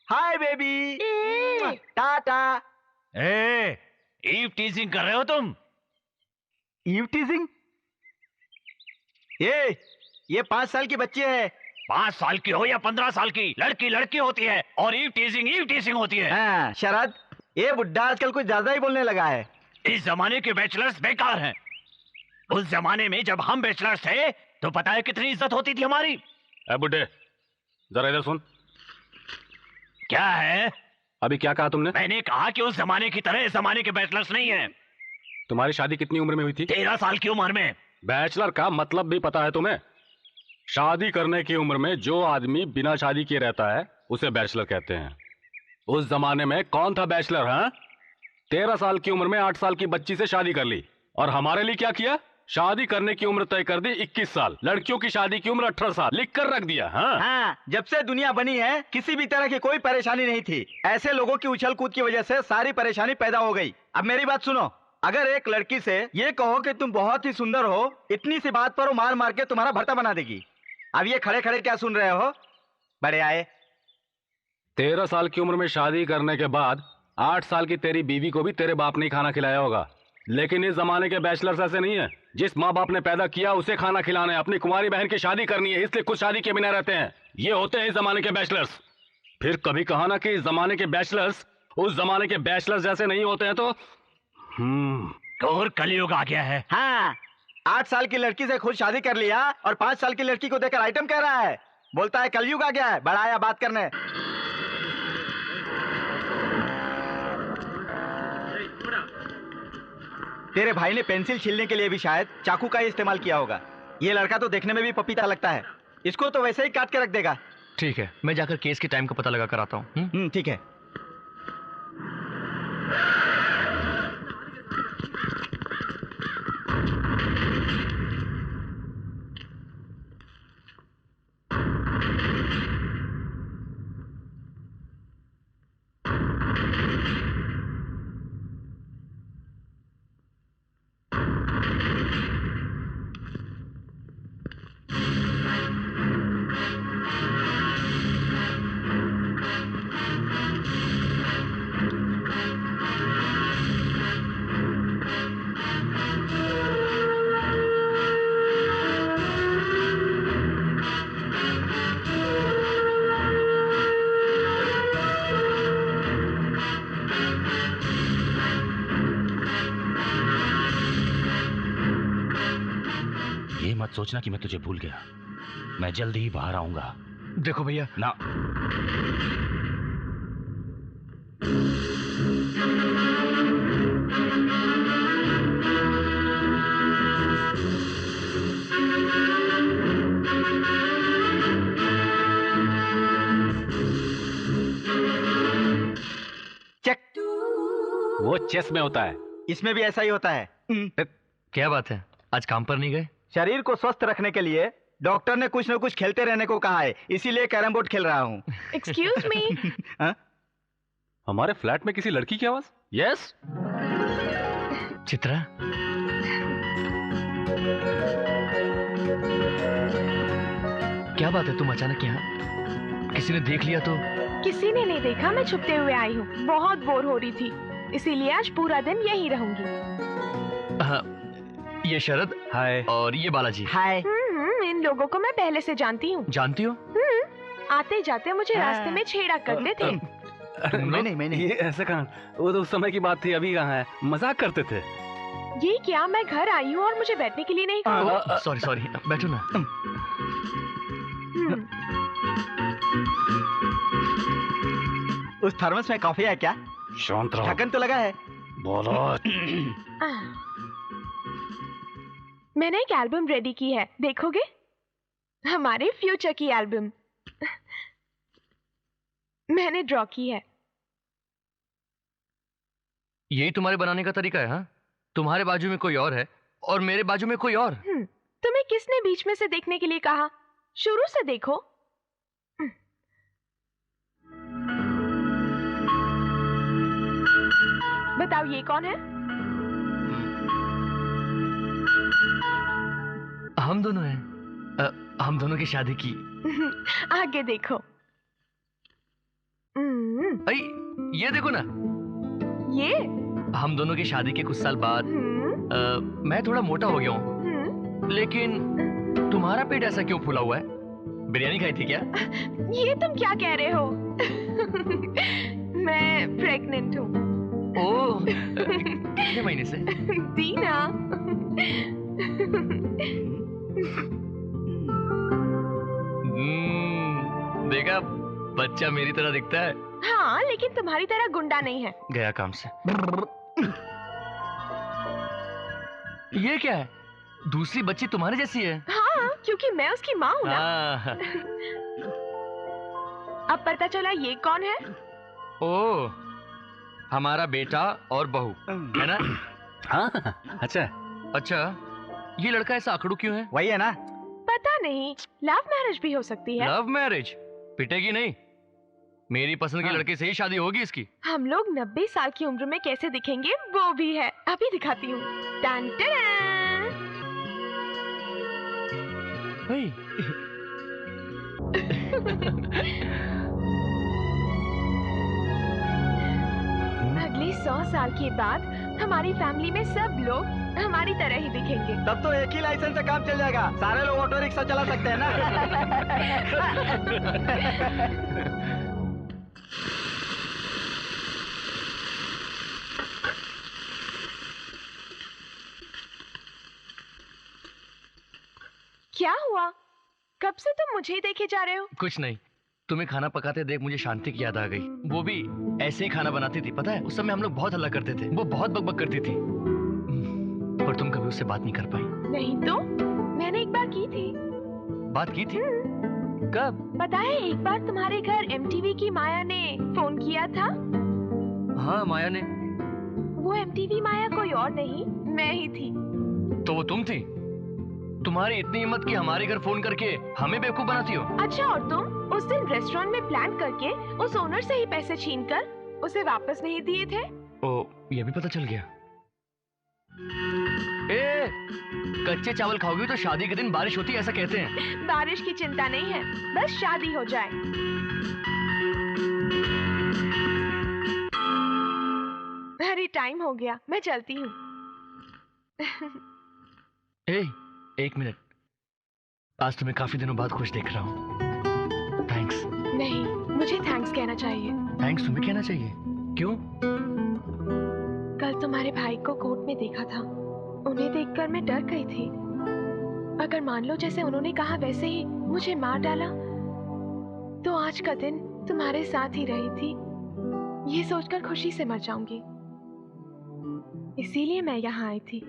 Hi baby, Tata. Eve teasing कर रहे हो तुम? Eve teasing? ये 5 साल की बच्ची है। 5 साल की हो या 15 साल की, लड़की लड़की होती है और ईव टीजिंग होती है। हाँ, शरद, ये बुड्ढा आजकल कुछ ज्यादा ही बोलने लगा है। इस जमाने के बैचलर्स बेकार हैं। उस जमाने में जब हम बैचलर्स थे तो पता है कितनी इज्जत होती थी हमारी। ए बुड्ढे, जरा इधर सुन। क्या है? अभी क्या कहा तुमने? मैंने कहा कि उस जमाने की तरह इस जमाने के बैचलर्स नहीं हैं। तुम्हारी शादी कितनी उम्र में हुई थी? 13 साल की उम्र में। बैचलर का मतलब भी पता है तुम्हें? शादी करने की उम्र में जो आदमी बिना शादी किए रहता है उसे बैचलर कहते हैं। उस जमाने में कौन था बैचलर? हाँ, 13 साल की उम्र में 8 साल की बच्ची से शादी कर ली। और हमारे लिए क्या किया? शादी करने की उम्र तय कर दी 21 साल, लड़कियों की शादी की उम्र 18 साल लिख कर रख दिया। हाँ, जब से दुनिया बनी है किसी भी तरह की कोई परेशानी नहीं थी। ऐसे लोगों की उछल कूद की वजह से सारी परेशानी पैदा हो गई। अब मेरी बात सुनो, अगर एक लड़की से ये कहो कि तुम बहुत ही सुंदर हो, इतनी सी बात पर वो मार मार के तुम्हारा भर्ता बना देगी। अब ये खड़े खड़े क्या सुन रहे हो? बड़े आए। 13 साल की उम्र में शादी करने के बाद 8 साल की तेरी बीवी को भी तेरे बाप ने खाना खिलाया होगा। लेकिन इस जमाने के बैचलर्स ऐसे नहीं है। जिस माँ बाप ने पैदा किया उसे खाना खिलाना है, अपनी कुंवारी बहन की शादी करनी है, इसलिए कुछ शादी के बिना रहते हैं। ये होते हैं इस जमाने के बैचलर्स। फिर कभी कहा ना कि इस जमाने के बैचलर्स उस जमाने के बैचलर्स जैसे नहीं होते हैं। तो और कलयुग आ गया है। हाँ, 8 साल की लड़की से खुद शादी कर लिया और 5 साल की लड़की को देखकर आइटम कह रहा है। बोलता है कलयुग आ गया है। बड़ा आया बात करने। तेरे भाई ने पेंसिल छीलने के लिए भी शायद चाकू का ही इस्तेमाल किया होगा। ये लड़का तो देखने में भी पपीता लगता है। इसको तो वैसे ही काट के रख देगा। ठीक है, मैं जाकर केस के टाइम का पता लगा कर आता हूँ। ठीक है। मत सोचना कि मैं तुझे भूल गया। मैं जल्द ही बाहर आऊंगा देखो भैया ना। चेक। वो चेस में होता है। इसमें भी ऐसा ही होता है। क्या बात है, आज काम पर नहीं गए? शरीर को स्वस्थ रखने के लिए डॉक्टर ने कुछ न कुछ खेलते रहने को कहा है, इसीलिए कैरम बोर्ड खेल रहा हूँ। Excuse me. हमारे फ्लैट में किसी लड़की की आवाज? यस। चित्रा, क्या बात है, तुम अचानक यहाँ? किसी ने देख लिया तो? किसी ने नहीं देखा, मैं छुपते हुए आई हूँ। बहुत बोर हो रही थी, इसीलिए आज पूरा दिन यहीं रहूंगी। ये शरद, हाय, और ये बालाजी, हाय। इन लोगों को मैं पहले से जानती हूँ। जानती हो? आते जाते मुझे रास्ते में छेड़ा करते थे। मैंने ये ऐसा कहा, वो तो उस समय की बात थी, अभी कहाँ है? मजाक करते थे। ये क्या, मैं घर आई हूँ और मुझे बैठने के लिए नहीं कहा? सॉरी सॉरी, बैठो ना। उस थर्मस में कॉफी है क्या? शांत रहो। ढक्कन तो लगा है। बोलो। मैंने एक एल्बम रेडी की है, देखोगे? हमारे फ्यूचर की एल्बम। मैंने ड्रॉ की है। यही तुम्हारे बनाने का तरीका है? हाँ, तुम्हारे बाजू में कोई और है और मेरे बाजू में कोई और। तुम्हें किसने बीच में से देखने के लिए कहा? शुरू से देखो। बताओ ये कौन है? हम दोनों हैं। हम दोनों की शादी की। आगे देखो। ये देखो ना। ये हम दोनों की शादी के कुछ साल बाद मैं थोड़ा मोटा हो गया हूँ, लेकिन तुम्हारा पेट ऐसा क्यों फूला हुआ है? बिरयानी खाई थी क्या? ये तुम क्या कह रहे हो? मैं प्रेग्नेंट हूँ। ओह, कितने महीने से? दीना। देखा, बच्चा मेरी तरह दिखता है। हाँ, लेकिन तुम्हारी तरह गुंडा नहीं है। गया काम से। ये क्या है? दूसरी बच्ची तुम्हारे जैसी है। हाँ, क्योंकि मैं उसकी माँ हूँ ना। अब पता चला ये कौन है? ओह, हमारा बेटा और बहू है ना? हाँ, अच्छा। अच्छा, ये लड़का ऐसा आंकड़ू क्यों है? वही है ना? पता नहीं, लव मैरिज भी हो सकती है। Love marriage? पिटेगी नहीं। मेरी पसंद के लड़के से ही शादी होगी इसकी। हम लोग 90 साल की उम्र में कैसे दिखेंगे वो भी है, अभी दिखाती हूँ। अगले 100 साल के बाद हमारी फैमिली में सब लोग हमारी तरह ही दिखेंगे। तब तो एक ही लाइसेंस से काम चल जाएगा, सारे लोग ऑटो रिक्शा चला सकते हैं ना। क्या हुआ? कब से तुम मुझे ही देखे जा रहे हो? कुछ नहीं, तुम्हें खाना पकाते देख मुझे शांति की याद आ गई। वो भी ऐसे ही खाना बनाती थी, पता है? उस समय हम लोग बहुत हल्ला करते थे, वो बहुत बकबक करती थी, पर तुम कभी उससे बात नहीं कर पाई। नहीं तो मैंने एक बार की थी। बात की थी? कब? पता है, एक बार तुम्हारे घर एमटीवी की माया ने फोन किया था। हाँ, माया ने। वो एमटीवी माया कोई और नहीं, मैं ही थी। तो वो तुम थी? तुम्हारी इतनी हिम्मत कि हमारे घर फोन करके हमें बेवकूफ बनाती हो। अच्छा, और तुम उस दिन रेस्टोरेंट में प्लान करके उस ओनर से ही पैसे छीनकर उसे वापस नहीं दिए थे। ओ, ये भी पता चल गया। ए, कच्चे चावल खाओगी तो शादी के दिन बारिश होती है, ऐसा कहते हैं। बारिश की चिंता नहीं है, बस शादी हो जाए। अरे टाइम हो गया, मैं चलती हूँ। एक मिनट, आज तुम्हें काफी दिनों बाद खुश देख रहा हूँ। थैंक्स। नहीं, मुझे थैंक्स कहना चाहिए। थैंक्स तुम्हें कहना चाहिए? क्यों? कल तुम्हारे भाई को कोर्ट में देखा था, उन्हें देखकर मैं डर गई थी। अगर मान लो जैसे उन्होंने कहा वैसे ही मुझे मार डाला तो आज का दिन तुम्हारे साथ ही रही थी, ये सोचकर खुशी से मर जाऊंगी। इसीलिए मैं यहाँ आई थी।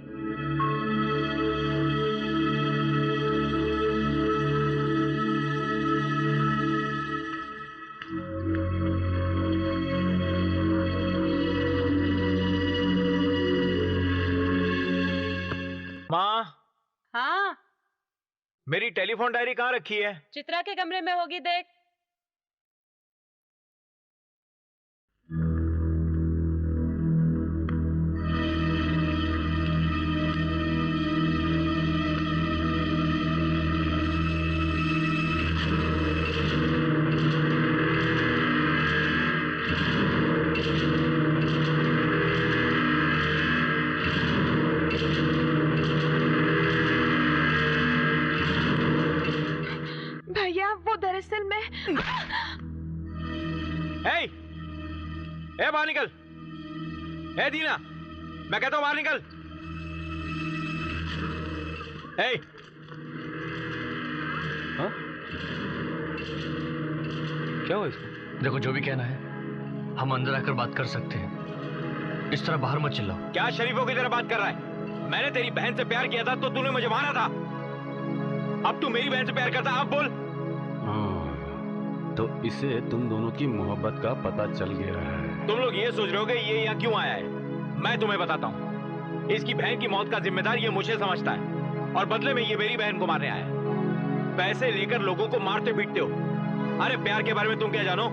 माँ, हाँ, मेरी टेलीफोन डायरी कहाँ रखी है? चित्रा के कमरे में होगी, देख। भैया वो दरअसल मैं ए बाहर निकल। ए दीना, मैं कहता हूँ बाहर निकल। ए क्या हुआ इसको? देखो जो भी कहना है हम अंदर आकर बात कर सकते हैं, इस तरह बाहर मत चिल्लाओ। क्या शरीफों की तरह बात कर रहा है? मैंने तेरी बहन से प्यार किया था तो तूने मुझे मारा था। अब तू मेरी बहन से प्यार करता, अब बोल। तो इसे तुम दोनों की मोहब्बत का पता चल गया है। तुम लोग ये सोच रहे हो कि ये यहाँ क्यों आया है? मैं तुम्हें बताता हूँ। इसकी बहन की मौत का जिम्मेदार ये मुझे समझता है और बदले में ये मेरी बहन को मारने आया है। पैसे लेकर लोगों को मारते पीटते हो। अरे प्यार के बारे में तुम क्या जानो?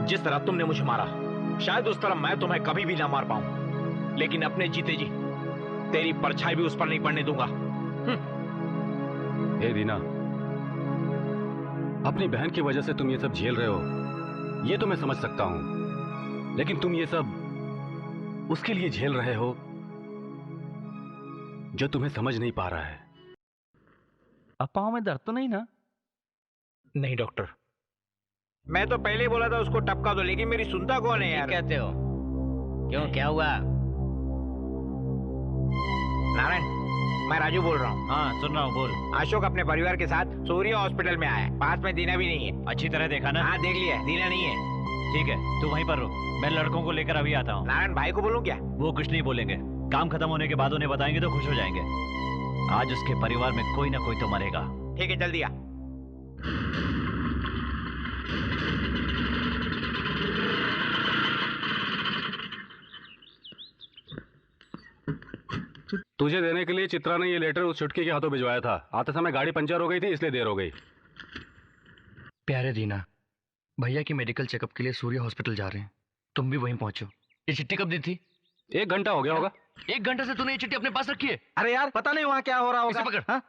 जिस तरह तुमने मुझे मारा, शायद उस तरह मैं तुम्हें कभी भी ना मार पाऊं, लेकिन अपने जीते जी तेरी परछाई भी उस पर नहीं पड़ने दूंगा। हे दीना, अपनी बहन की वजह से तुम ये सब झेल रहे हो, ये तो मैं समझ सकता हूं, लेकिन तुम ये सब उसके लिए झेल रहे हो जो तुम्हें समझ नहीं पा रहा है। अब पाँव में दर्द तो नहीं ना? नहीं डॉक्टर, मैं तो पहले ही बोला था उसको टपका दो, लेकिन मेरी सुनता कौन है यार? कहते हो क्यों, क्या हुआ? नारायण, मैं राजू बोल रहा हूँ। हाँ सुन रहा हूँ, बोल। अशोक अपने परिवार के साथ सूर्या हॉस्पिटल में आया है। पास में दीना भी नहीं है। अच्छी तरह देखा ना? हाँ देख लिया, दीना नहीं है। ठीक है, तू वहीं पर रुक, मैं लड़कों को लेकर अभी आता हूँ। नारायण भाई को बोलूं क्या? वो कुछ नहीं बोलेंगे, काम खत्म होने के बाद उन्हें बताएंगे तो खुश हो जाएंगे। आज उसके परिवार में कोई ना कोई तो मरेगा। ठीक है, जल्दी आ। तुझे देने के लिए चित्रा ने ये लेटर उस छुटकी के हाथों भिजवाया था। आते समय गाड़ी पंचर हो गई थी, इसलिए देर हो गई। प्यारे दीना, भैया की मेडिकल चेकअप के लिए सूर्य हॉस्पिटल जा रहे हैं, तुम भी वहीं पहुंचो। ये चिट्ठी कब दी थी? 1 घंटा हो गया होगा। 1 घंटे से तूने ये चिट्ठी अपने पास रखी है? अरे यार पता नहीं वहाँ क्या हो रहा होगा। इसे पकड़। हाँ?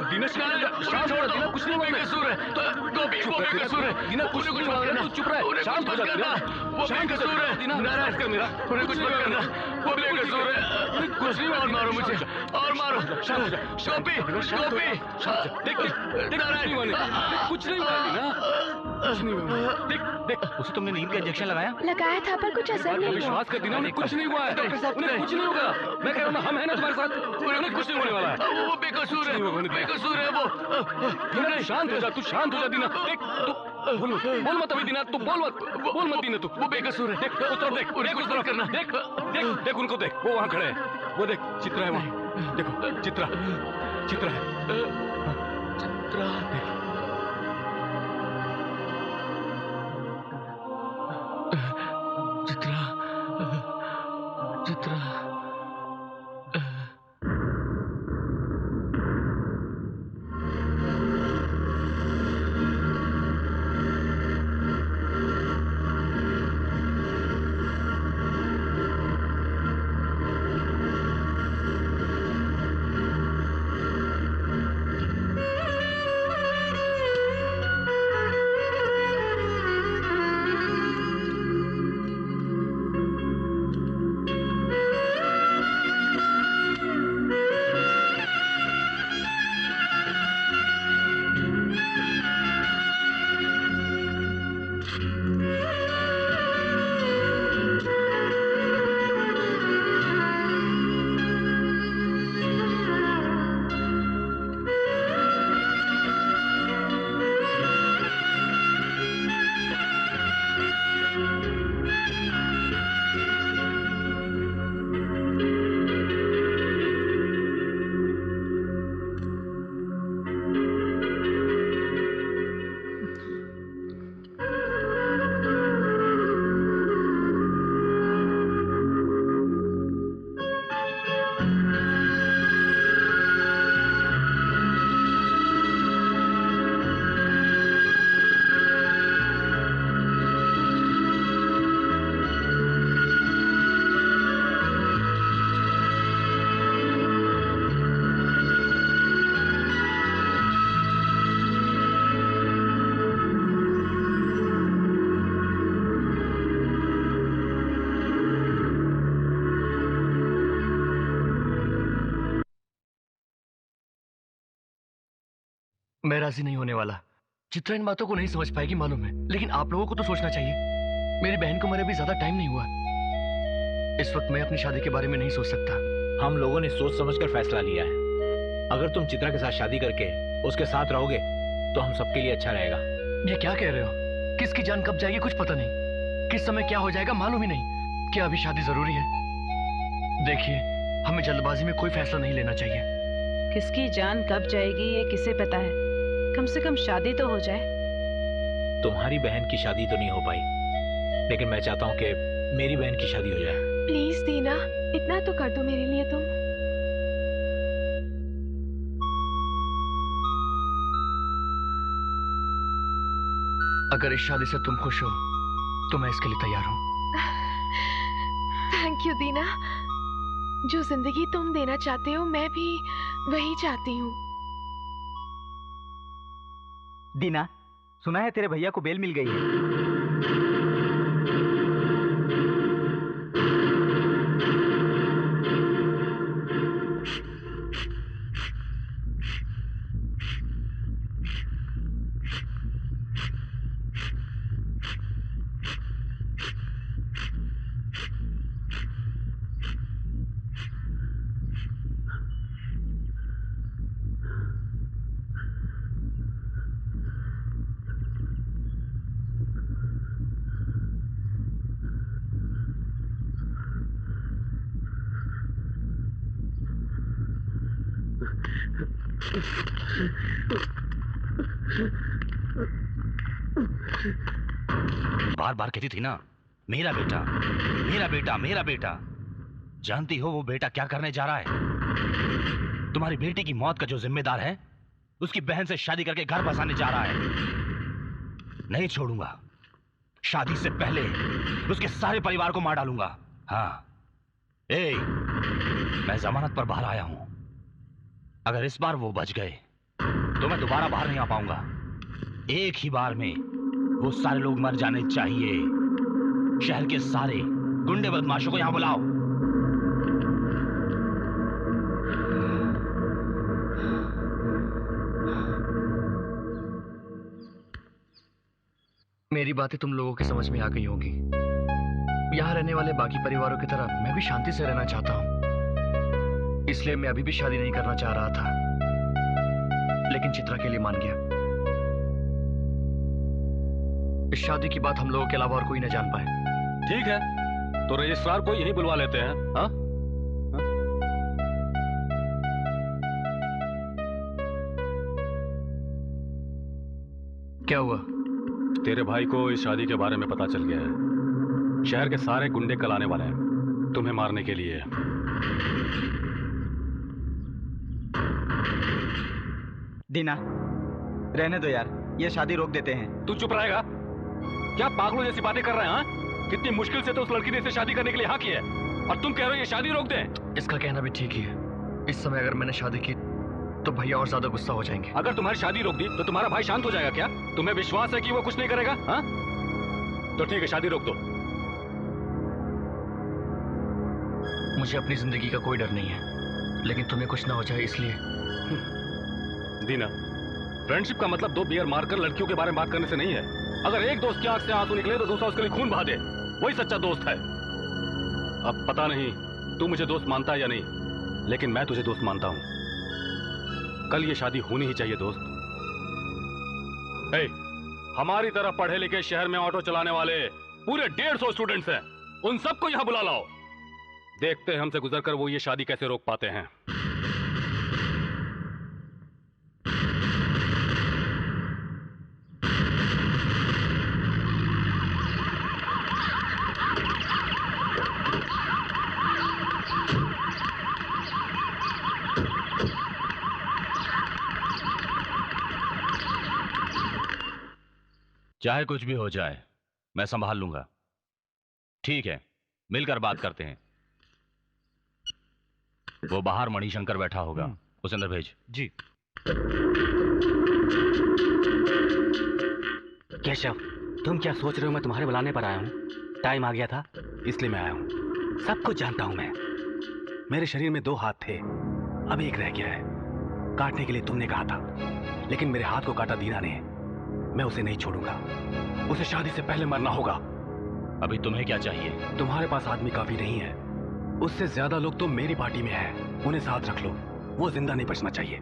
दीना शांत हो दीना, कुछ नहीं हुआ, बेकसूर है वो बेकसूर है दीना, कुछ नहीं हुआ, तू चुप रह, शांत हो जा दीना, वो बेकसूर है दीना, नाराज कर मेरा, उन्हें कुछ मत करना, वो बेकसूर है, कुछ नहीं, और मारो मुझे, और मारो, शांत हो जा, कॉपी देख कुछ नहीं हुआ दीना, कुछ नहीं हुआ, देख उसे तुमने नींद का इंजेक्शन लगाया? लगाया था पर कुछ असर नहीं हुआ। विश्वास कर दीना, उन्हें कुछ नहीं हुआ है, उन्हें कुछ नहीं होगा, मैं कह रहा हूँ ना, हम हैं ना तुम्हारे साथ, उन्हें कुछ नहीं होने वाला है, वो बेकसूर है, बेकसूर है वो। दीना शांत हो जा, तू शांत हो जा दीना, देख तू बोल मत अभी दीना, तू बोल मत दीना, तू वो बेकसूर है, देख उस तरफ देख उस तरफ करना, देख उनको देख, वो वहाँ खड़े हैं, वो देख चित्रा है वहाँ, देखो चित्रा है, चित्रा देख चित्रा मैं राजी नहीं होने वाला। चित्रा इन बातों को नहीं समझ पाएगी मालूम है, लेकिन आप लोगों को तो सोचना चाहिए। मेरी बहन को मरे भी ज्यादा टाइम नहीं हुआ। इस वक्त मैं अपनी शादी के बारे में नहीं सोच सकता। हम लोगों ने सोच समझकर फैसला लिया है। अगर तुम चित्रा के साथ शादी करके उसके साथ रहोगे तो हम सबके लिए अच्छा रहेगा। ये क्या कह रहे हो? किसकी जान कब जाएगी कुछ पता नहीं, किस समय क्या हो जाएगा मालूम ही नहीं। क्या अभी शादी जरूरी है? देखिए, हमें जल्दबाजी में कोई फैसला नहीं लेना चाहिए। किसकी जान कब जाएगी ये किसे पता है? कम से कम शादी तो हो जाए। तुम्हारी बहन की शादी तो नहीं हो पाई, लेकिन मैं चाहता हूँ कि मेरी बहन की शादी हो जाए। प्लीज दीना, इतना तो कर दो मेरे लिए तुम। अगर इस शादी से तुम खुश हो तो मैं इसके लिए तैयार हूँ। थैंक यू दीना। जो जिंदगी तुम देना चाहते हो मैं भी वही चाहती हूँ। दीना, सुना है तेरे भैया को बेल मिल गई है। बार बार कहती थी ना, मेरा बेटा मेरा बेटा मेरा बेटा। जानती हो वो बेटा क्या करने जा रहा है? तुम्हारी बेटी की मौत का जो जिम्मेदार है उसकी बहन से शादी करके घर बसाने जा रहा है। नहीं छोड़ूंगा। शादी से पहले उसके सारे परिवार को मार डालूंगा। हाँ, मैं जमानत पर बाहर आया हूं। अगर इस बार वो बच गए तो मैं दोबारा बाहर नहीं आ पाऊंगा। एक ही बार में वो सारे लोग मर जाने चाहिए। शहर के सारे गुंडे बदमाशों को यहां बुलाओ। मेरी बातें तुम लोगों की समझ में आ गई होगी। यहाँ रहने वाले बाकी परिवारों की तरह मैं भी शांति से रहना चाहता हूँ, इसलिए मैं अभी भी शादी नहीं करना चाह रहा था, लेकिन चित्रा के लिए मान गया। इस शादी की बात हम लोगों के अलावा और कोई न जान पाए। ठीक है, तो रजिस्ट्रार को यही बुलवा लेते हैं। हाँ? क्या हुआ? तेरे भाई को इस शादी के बारे में पता चल गया है। शहर के सारे गुंडे कल आने वाले हैं तुम्हें मारने के लिए। दीना, रहने दो यार, ये शादी रोक देते हैं। तू चुप रहेगा? क्या पागलों जैसी बातें कर रहे हैं? हाँ? कितनी मुश्किल से तो उस लड़की ने इसे शादी करने के लिए हाँ किया है, और तुम कह रहे हो ये शादी रोक दें? इसका कहना भी ठीक ही है। इस समय अगर मैंने शादी की तो भैया और ज्यादा गुस्सा हो जाएंगे। अगर तुम्हारी शादी रोक दी तो तुम्हारा भाई शांत हो जाएगा क्या? तुम्हें विश्वास है कि वो कुछ नहीं करेगा? हाँ? तो ठीक है, शादी रोक दो। मुझे अपनी जिंदगी का कोई डर नहीं है, लेकिन तुम्हें कुछ ना हो जाए इसलिए। दीना, फ्रेंडशिप का मतलब 2 बियर मारकर लड़कियों के बारे में बात करने से नहीं है। अगर एक दोस्त की आंख से आंसू निकले तो दूसरा उसके लिए खून बहा दे, वही सच्चा दोस्त है। अब पता नहीं तू मुझे दोस्त मानता है या नहीं, लेकिन मैं तुझे दोस्त मानता हूं। कल ये शादी होनी ही चाहिए दोस्त। हमारी तरह पढ़े लिखे शहर में ऑटो चलाने वाले पूरे 150 स्टूडेंट्स हैं, उन सबको यहां बुला लाओ। देखते हैं हमसे गुजरकर वो ये शादी कैसे रोक पाते हैं। चाहे कुछ भी हो जाए मैं संभाल लूंगा। ठीक है, मिलकर बात करते हैं। वो बाहर मणिशंकर बैठा होगा, उसे अंदर भेज। जी। केशव, तुम क्या सोच रहे हो मैं तुम्हारे बुलाने पर आया हूँ? टाइम आ गया था इसलिए मैं आया हूँ। सब कुछ जानता हूँ मैं। मेरे शरीर में 2 हाथ थे, अब एक रह गया है। काटने के लिए तुमने कहा था, लेकिन मेरे हाथ को काटा दीना ने। मैं उसे नहीं छोड़ूंगा, उसे शादी से पहले मरना होगा। अभी तुम्हें क्या चाहिए? तुम्हारे पास आदमी काफी नहीं है, उससे ज्यादा लोग तो मेरी पार्टी में हैं, उन्हें साथ रख लो। वो जिंदा नहीं बचना चाहिए।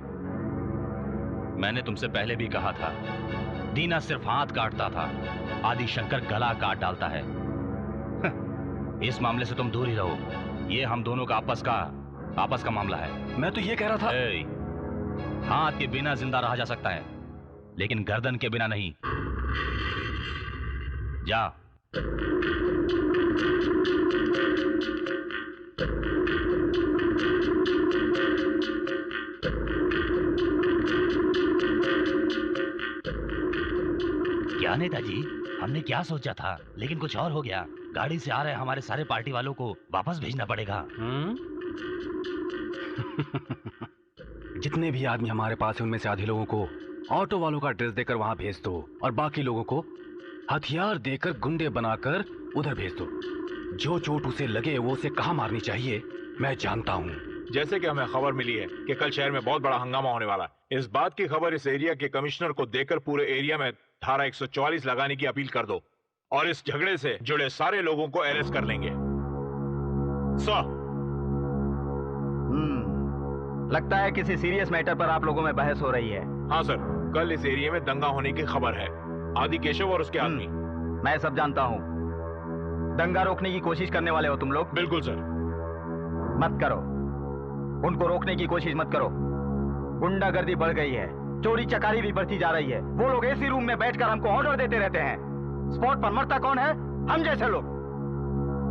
मैंने तुमसे पहले भी कहा था, दीना सिर्फ हाथ काटता था, आदि शंकर गला काट डालता है। इस मामले से तुम दूर ही रहो, ये हम दोनों का आपस का मामला है। मैं तो ये कह रहा था, हाथ के बिना जिंदा रहा जा सकता है, लेकिन गर्दन के बिना नहीं। जा। क्या नेताजी, हमने क्या सोचा था, लेकिन कुछ और हो गया। गाड़ी से आ रहे हमारे सारे पार्टी वालों को वापस भेजना पड़ेगा। जितने भी आदमी हमारे पास हैं उनमें से आधे लोगों को ऑटो वालों का ड्रेस देकर वहां भेज दो, और बाकी लोगों को हथियार देकर गुंडे बनाकर उधर भेज दो। जो चोट उसे लगे वो उसे कहाँ मारनी चाहिए मैं जानता हूँ। जैसे कि हमें खबर मिली है कि कल शहर में बहुत बड़ा हंगामा होने वाला है। इस बात की खबर इस एरिया के कमिश्नर को देकर पूरे एरिया में धारा 144 लगाने की अपील कर दो, और इस झगड़े से जुड़े सारे लोगों को अरेस्ट कर लेंगे। सर। लगता है किसी सीरियस मैटर पर आप लोगों में बहस हो रही है। हाँ सर, कल इस एरिया में दंगा होने की खबर है। आदि केशव और उसके आदमी। मैं सब जानता हूँ। दंगा रोकने की कोशिश करने वाले हो तुम लोग? बिल्कुल सर। मत करो, उनको रोकने की कोशिश मत करो। गुंडागर्दी बढ़ गई है, चोरी चकारी भी बढ़ती जा रही है। वो लोग एसी रूम में बैठकर हमको ऑर्डर देते रहते हैं। स्पॉट पर मरता कौन है? हम जैसे लोग।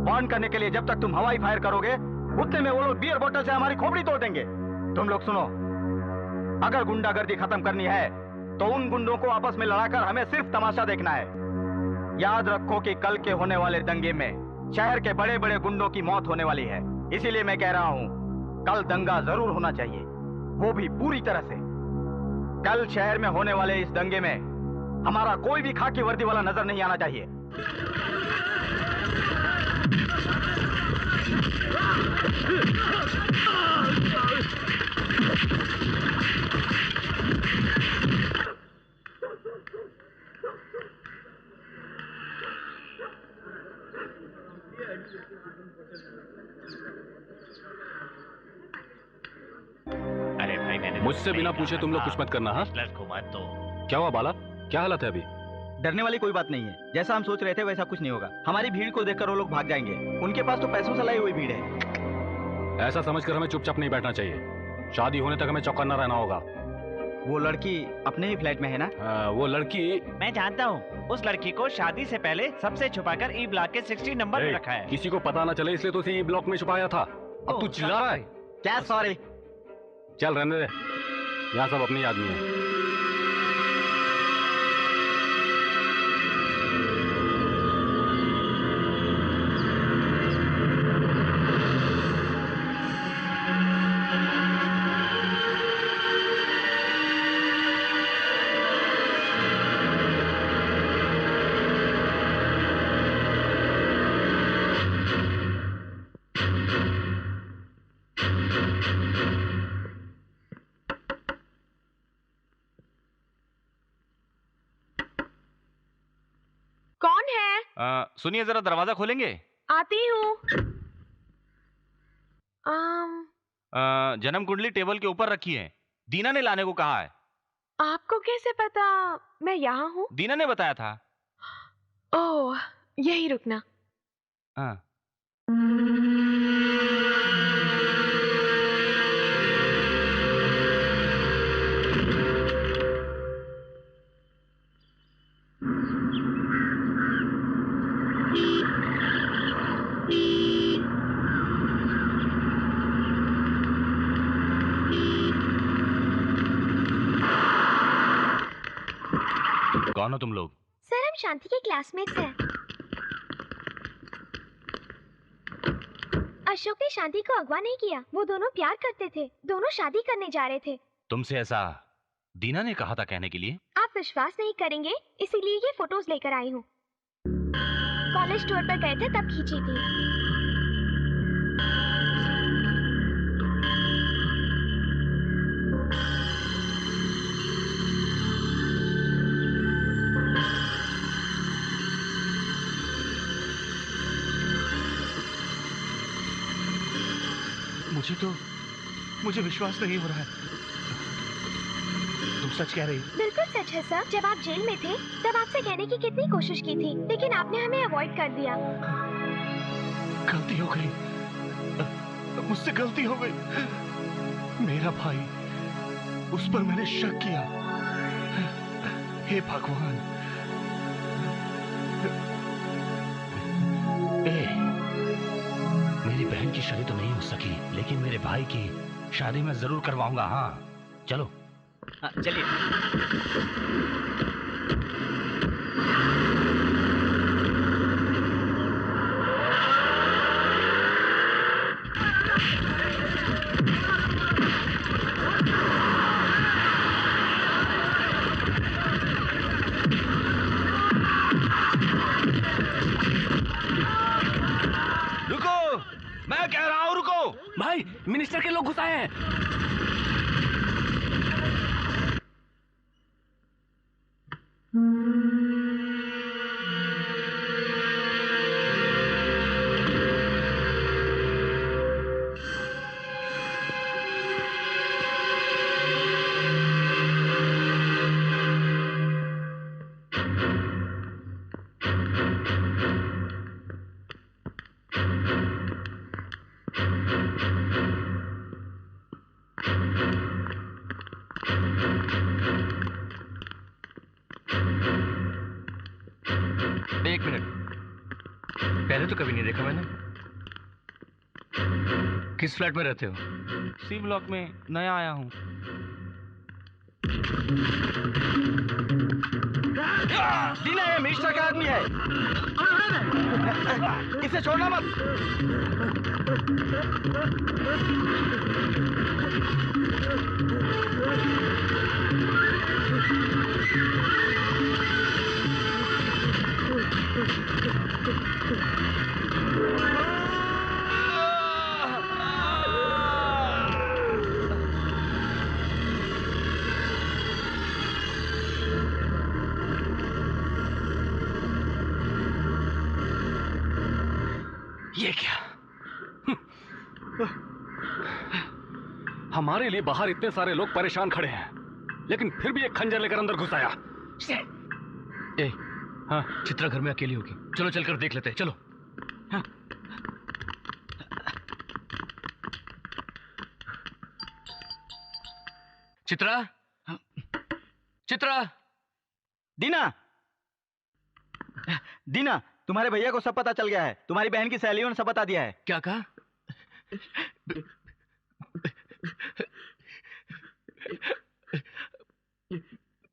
वार्न करने के लिए जब तक तुम हवाई फायर करोगे, उतने में वो लोग बियर बोतल से हमारी खोपड़ी तोड़ देंगे। तुम लोग सुनो, अगर गुंडागर्दी खत्म करनी है तो उन गुंडों को आपस में लड़ाकर हमें सिर्फ तमाशा देखना है। याद रखो कि कल के होने वाले दंगे में शहर के बड़े बड़े गुंडों की मौत होने वाली है। इसीलिए मैं कह रहा हूं, कल दंगा जरूर होना चाहिए, वो भी पूरी तरह से। कल शहर में होने वाले इस दंगे में हमारा कोई भी खाकी वर्दी वाला नजर नहीं आना चाहिए। अरे भाई मैंने मुझसे बिना पूछे तुम लोग कुछ मत करना। हाँ को मत तो। क्या हुआ बाला, क्या हालत है अभी? डरने वाली कोई बात नहीं है। जैसा हम सोच रहे थे वैसा कुछ नहीं होगा। हमारी भीड़ को देखकर वो लोग भाग जाएंगे। उनके पास तो पैसों से लाई हुई भीड़ है। ऐसा समझकर हमें चुपचाप नहीं बैठना चाहिए। शादी होने तक हमें चौकन्ना रहना होगा। वो लड़की अपने ही फ्लैट में है ना? वो लड़की मैं जानता हूँ। उस लड़की को शादी से पहले सबसे छुपाकर ई ब्लॉक के 60 नंबर पे रखा है। किसी को पता ना चले इसलिए तो उसे ई ब्लॉक में छुपाया था। अब तू चिल्ला रहा है क्या? सॉरी। चल रहने दे, यहाँ सब अपने आदमी है। सुनिए, जरा दरवाजा खोलेंगे? आती हूँ। जन्म कुंडली टेबल के ऊपर रखी है। दीना ने लाने को कहा है। आपको कैसे पता मैं यहाँ हूँ? दीना ने बताया था। ओह, यही रुकना। हाँ। कौन हो तुम लोग? सर, हम शांति के क्लासमेट्स हैं। अशोक ने शांति को अगवा नहीं किया। वो दोनों प्यार करते थे। दोनों शादी करने जा रहे थे। तुमसे ऐसा दीना ने कहा था कहने के लिए? आप विश्वास नहीं करेंगे, इसीलिए ये फोटोज लेकर आई हूँ। कॉलेज टूर पर गए थे तब खींची थी। मुझे विश्वास नहीं हो रहा है। तुम सच कह रही हो? बिल्कुल सच है सर। जब आप जेल में थे तब आपसे कहने की कितनी कोशिश की थी, लेकिन आपने हमें अवॉइड कर दिया। गलती हो गई, मुझसे गलती हो गई। मेरा भाई, उस पर मैंने शक किया। हे भगवान। मेरी बहन की शादी तो नहीं हो सकी, लेकिन मेरे भाई की शादी मैं जरूर करवाऊंगा। हाँ चलो। चलिए। मैं कह रहा हूं रुको। भाई, मिनिस्टर के लोग घुस आए हैं। एक मिनट, पहले तो कभी नहीं देखा मैंने। किस फ्लैट में रहते हो? सी ब्लॉक में नया आया हूँ। दीना ये मिनिस्टर का आदमी है, इसे छोड़ना मत। ये क्या? हमारे लिए बाहर इतने सारे लोग परेशान खड़े हैं, लेकिन फिर भी एक खंजर लेकर अंदर घुस आया। ए, हाँ, चित्रा घर में अकेली होगी, चलो चलकर देख लेते हैं, चलो। हाँ। चित्रा, चित्रा, दीना, दीना, तुम्हारे भैया को सब पता चल गया है। तुम्हारी बहन की सहेलियों ने सब बता दिया है। क्या कहा?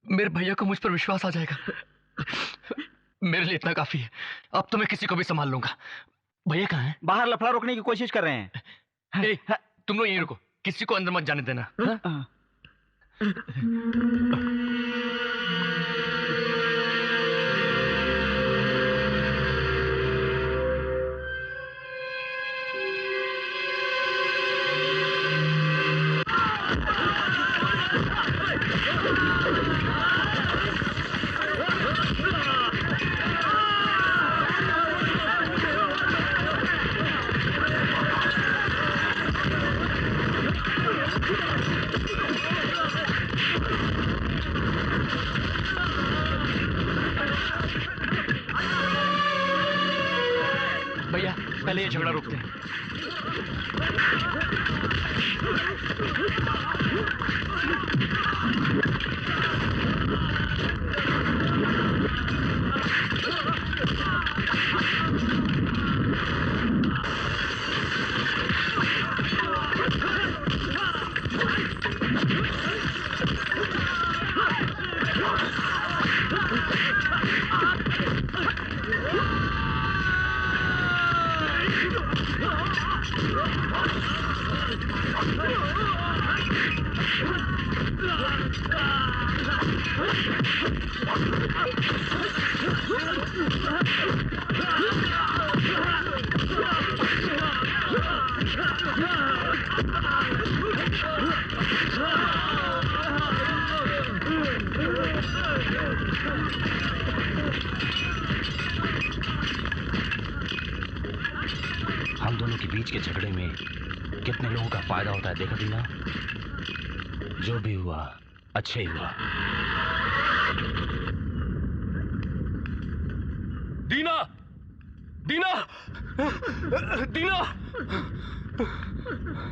मेरे भैया को मुझ पर विश्वास आ जाएगा। मेरे लिए इतना काफी है। अब तो मैं किसी को भी संभाल लूंगा। भैया कहाँ हैं? बाहर लफड़ा रोकने की कोशिश कर रहे हैं। ए, तुम लोग यहीं रुको, किसी को अंदर मत जाने देना। हाँ? भैया पहले ये झगड़ा रोकते हैं। हम दोनों के बीच के झगड़े में कितने लोगों का फायदा होता है देखा दीना? जो भी हुआ अच्छा ही हुआ। दीना, दीना, दीना,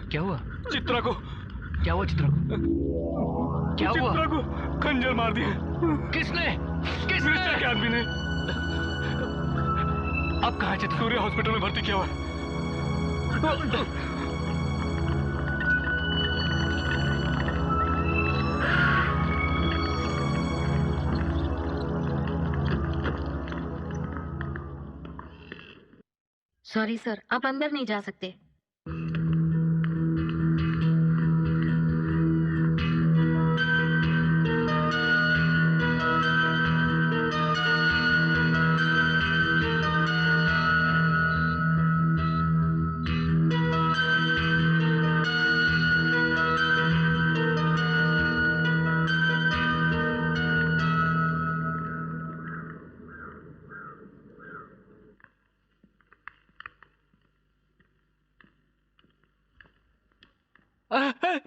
क्या हुआ? चित्रा को क्या हुआ? चित्रा को क्या हुआ? चित्रा को खंजर मार दिए। किसने? किसने? के आदमी ने। अब कहाँ है चित्रा? सूर्य हॉस्पिटल में भर्ती किया हुआ है। सॉरी सर, आप अंदर नहीं जा सकते।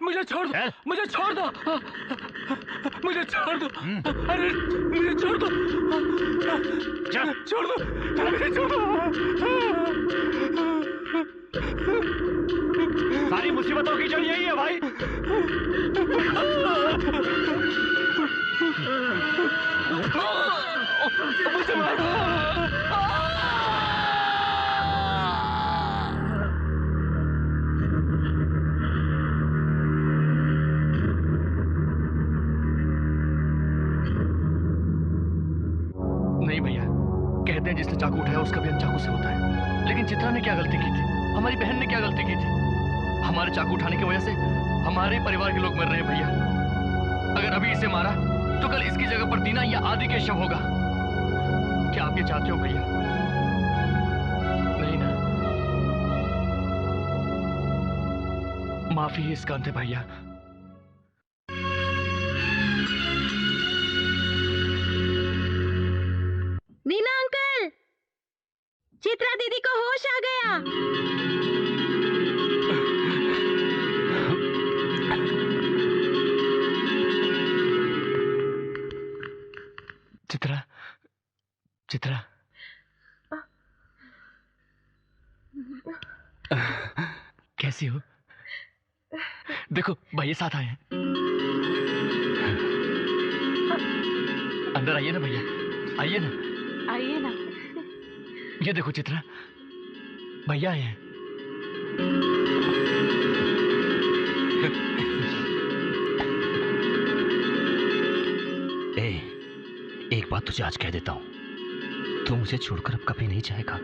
मुझे छोड़ दो, मुझे छोड़ दो, मुझे छोड़ दो, अरे मुझे छोड़ दो, छोड़ दो, मुझे छोड़ दो। सारी मुसीबतों की जड़ यही है भाई। मुझे मारो। नहीं भैया, कहते हैं जिसने चाकू उठाया उसका भी चाकू से होता है। लेकिन चित्रा ने क्या गलती की थी? हमारी बहन ने क्या गलती की थी? हमारे चाकू उठाने की वजह से हमारे परिवार के लोग मर रहे हैं भैया। अगर अभी इसे मारा तो कल इसकी जगह पर दीना या आदि के शव होगा। क्या आप ये चाहते हो भैया? नहीं ना? माफी है इसका अंत है भैया। दीना अंकल, चित्रा दीदी को होश होश आ गया। चित्रा, चित्रा, कैसी हो? देखो भैया साथ आए हैं। अंदर आइए ना भैया, आइए ना। आइए ना। ये देखो चित्रा, भैया आए हैं। एक बात तुझे आज कह देता हूं, तू मुझे छोड़कर अब कभी नहीं जाएगा।